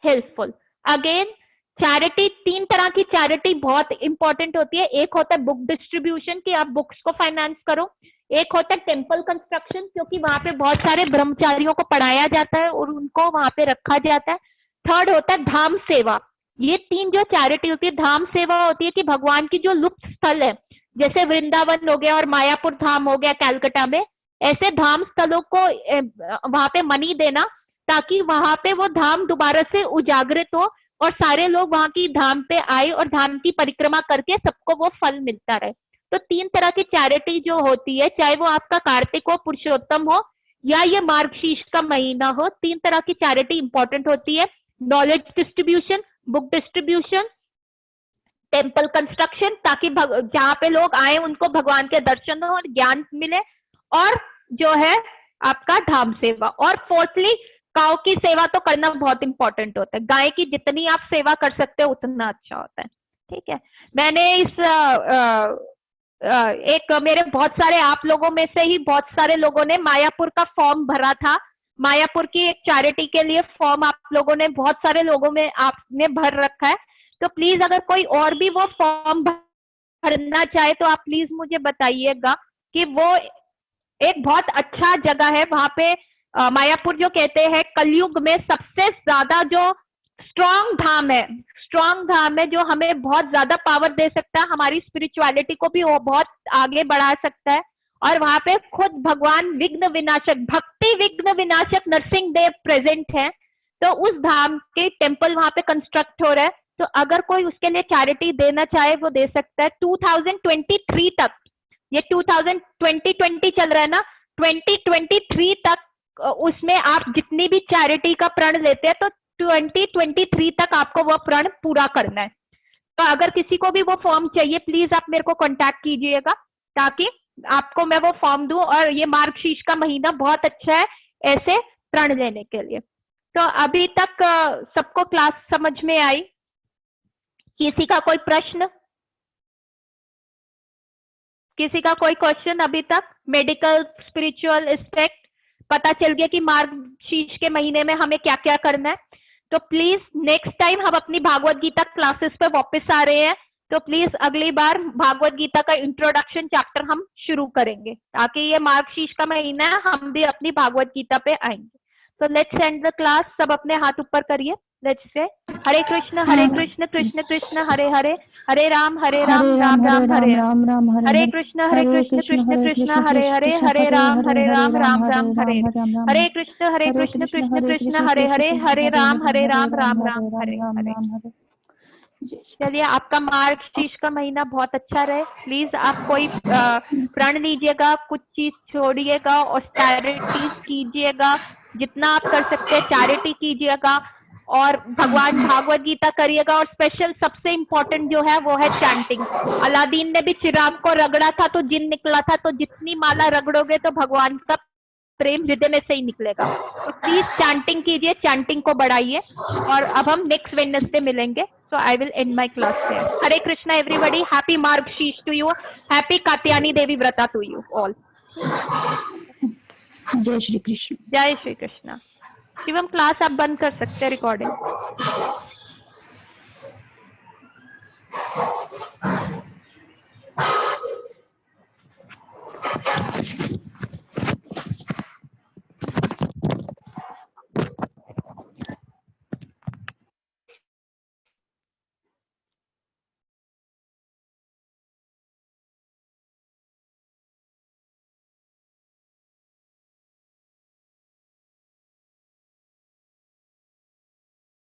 Speaker 1: helpful. Again charity, 3 तरह की चैरिटी बहुत इंपॉर्टेंट होती है। एक होता है बुक डिस्ट्रीब्यूशन कि आप बुक्स को फाइनेंस करो, एक होता है टेम्पल कंस्ट्रक्शन क्योंकि वहां पे बहुत सारे ब्रह्मचारियों को पढ़ाया जाता है और उनको वहां पे रखा जाता है। थर्ड होता है धाम सेवा। ये 3 जो चैरिटी होती है, धाम सेवा होती है कि भगवान की जो लुप्त स्थल है जैसे वृंदावन हो गया और मायापुर धाम हो गया कैलकाटा में, ऐसे धाम स्थलों को वहां पे मनी देना ताकि वहां पे वो धाम दोबारा से उजागरित हो और सारे लोग वहां की धाम पे आए और धाम की परिक्रमा करके सबको वो फल मिलता रहे। तो 3 तरह की चैरिटी जो होती है, चाहे वो आपका कार्तिक हो, पुरुषोत्तम हो या ये मार्गशीर्ष का महीना हो, 3 तरह की चैरिटी इंपॉर्टेंट होती है। Knowledge distribution, book distribution, temple construction ताकि जहाँ पे लोग आए उनको भगवान के दर्शन हो और ज्ञान मिले, और जो है आपका धाम सेवा। और फोर्थली काऊ की सेवा तो करना बहुत इंपॉर्टेंट होता है, गाय की जितनी आप सेवा कर सकते हो उतना अच्छा होता है, ठीक है। मैंने एक मेरे बहुत सारे आप लोगों में से ही बहुत सारे लोगों ने मायापुर का फॉर्म भरा था, मायापुर की एक चैरिटी के लिए फॉर्म आप लोगों ने, बहुत सारे लोगों में आपने भर रखा है। तो प्लीज अगर कोई और भी वो फॉर्म भरना चाहे तो आप प्लीज मुझे बताइएगा कि वो एक बहुत अच्छा जगह है। वहां पे मायापुर जो कहते हैं कलयुग में सबसे ज्यादा जो स्ट्रॉन्ग धाम है जो हमें बहुत ज्यादा पावर दे सकता है, हमारी स्पिरिचुअलिटी को भी वो बहुत आगे बढ़ा सकता है। और वहां पे खुद भगवान विघ्न विनाशक, भक्ति विघ्न विनाशक नरसिंह देव प्रेजेंट है। तो उस धाम के टेम्पल वहां पे कंस्ट्रक्ट हो रहा है, तो अगर कोई उसके लिए चैरिटी देना चाहे वो दे सकता है। 2023 तक, ये 2020 चल रहा है ना, 2023 तक उसमें आप जितनी भी चैरिटी का प्रण लेते हैं तो 2023 तक आपको वो प्रण पूरा करना है। तो अगर किसी को भी वो फॉर्म चाहिए प्लीज आप मेरे को कांटेक्ट कीजिएगा ताकि आपको मैं वो फॉर्म दूं। और ये मार्गशीर्ष का महीना बहुत अच्छा है ऐसे प्रण लेने के लिए। तो अभी तक सबको क्लास समझ में आई? किसी का कोई प्रश्न, किसी का कोई क्वेश्चन अभी तक? मेडिकल स्पिरिचुअल एस्पेक्ट पता चल गया कि मार्गशीर्ष के महीने में हमें क्या क्या करना है। तो प्लीज नेक्स्ट टाइम हम अपनी भागवत गीता क्लासेस पे वापस आ रहे हैं, तो प्लीज अगली बार भागवत गीता का इंट्रोडक्शन चैप्टर हम शुरू करेंगे ताकि ये मार्गशीर्ष का महीना है हम भी अपनी भागवत गीता पे आएंगे। तो लेट्स एंड द क्लास। सब अपने हाथ ऊपर करिए। लेट्स से हरे कृष्ण कृष्ण कृष्ण हरे हरे, हरे राम राम राम हरे हरे कृष्ण कृष्ण कृष्ण हरे हरे, हरे राम राम राम हरे हरे कृष्ण कृष्ण कृष्ण हरे हरे, हरे राम राम राम हरे हरे। चलिए आपका मार्गशीर्ष का महीना बहुत अच्छा रहे। प्लीज आप कोई प्रण लीजिएगा, कुछ चीज छोड़िएगा, ऑस्टेरिटीज कीजिएगा, जितना आप कर सकते हैं चैरिटी कीजिएगा और भगवान भागवत गीता करिएगा। और स्पेशल सबसे इम्पोर्टेंट जो है वो है चैंटिंग। अलादीन ने भी चिराग को रगड़ा था तो जिन निकला था, तो जितनी माला रगड़ोगे तो भगवान का प्रेम हृदय में से ही निकलेगा। तो प्लीज चैंटिंग कीजिए, चैंटिंग को बढ़ाइए। और अब हम नेक्स्ट वेडनेसडे मिलेंगे। So I will end my class there. Hare Krishna everybody. Happy Margशीर्ष to you. Happy Katyani Devi Vrata to you all.
Speaker 2: जय श्री कृष्ण।
Speaker 1: जय श्री कृष्ण। शिवम क्लास आप बंद कर सकते हैं, रिकॉर्डिंग।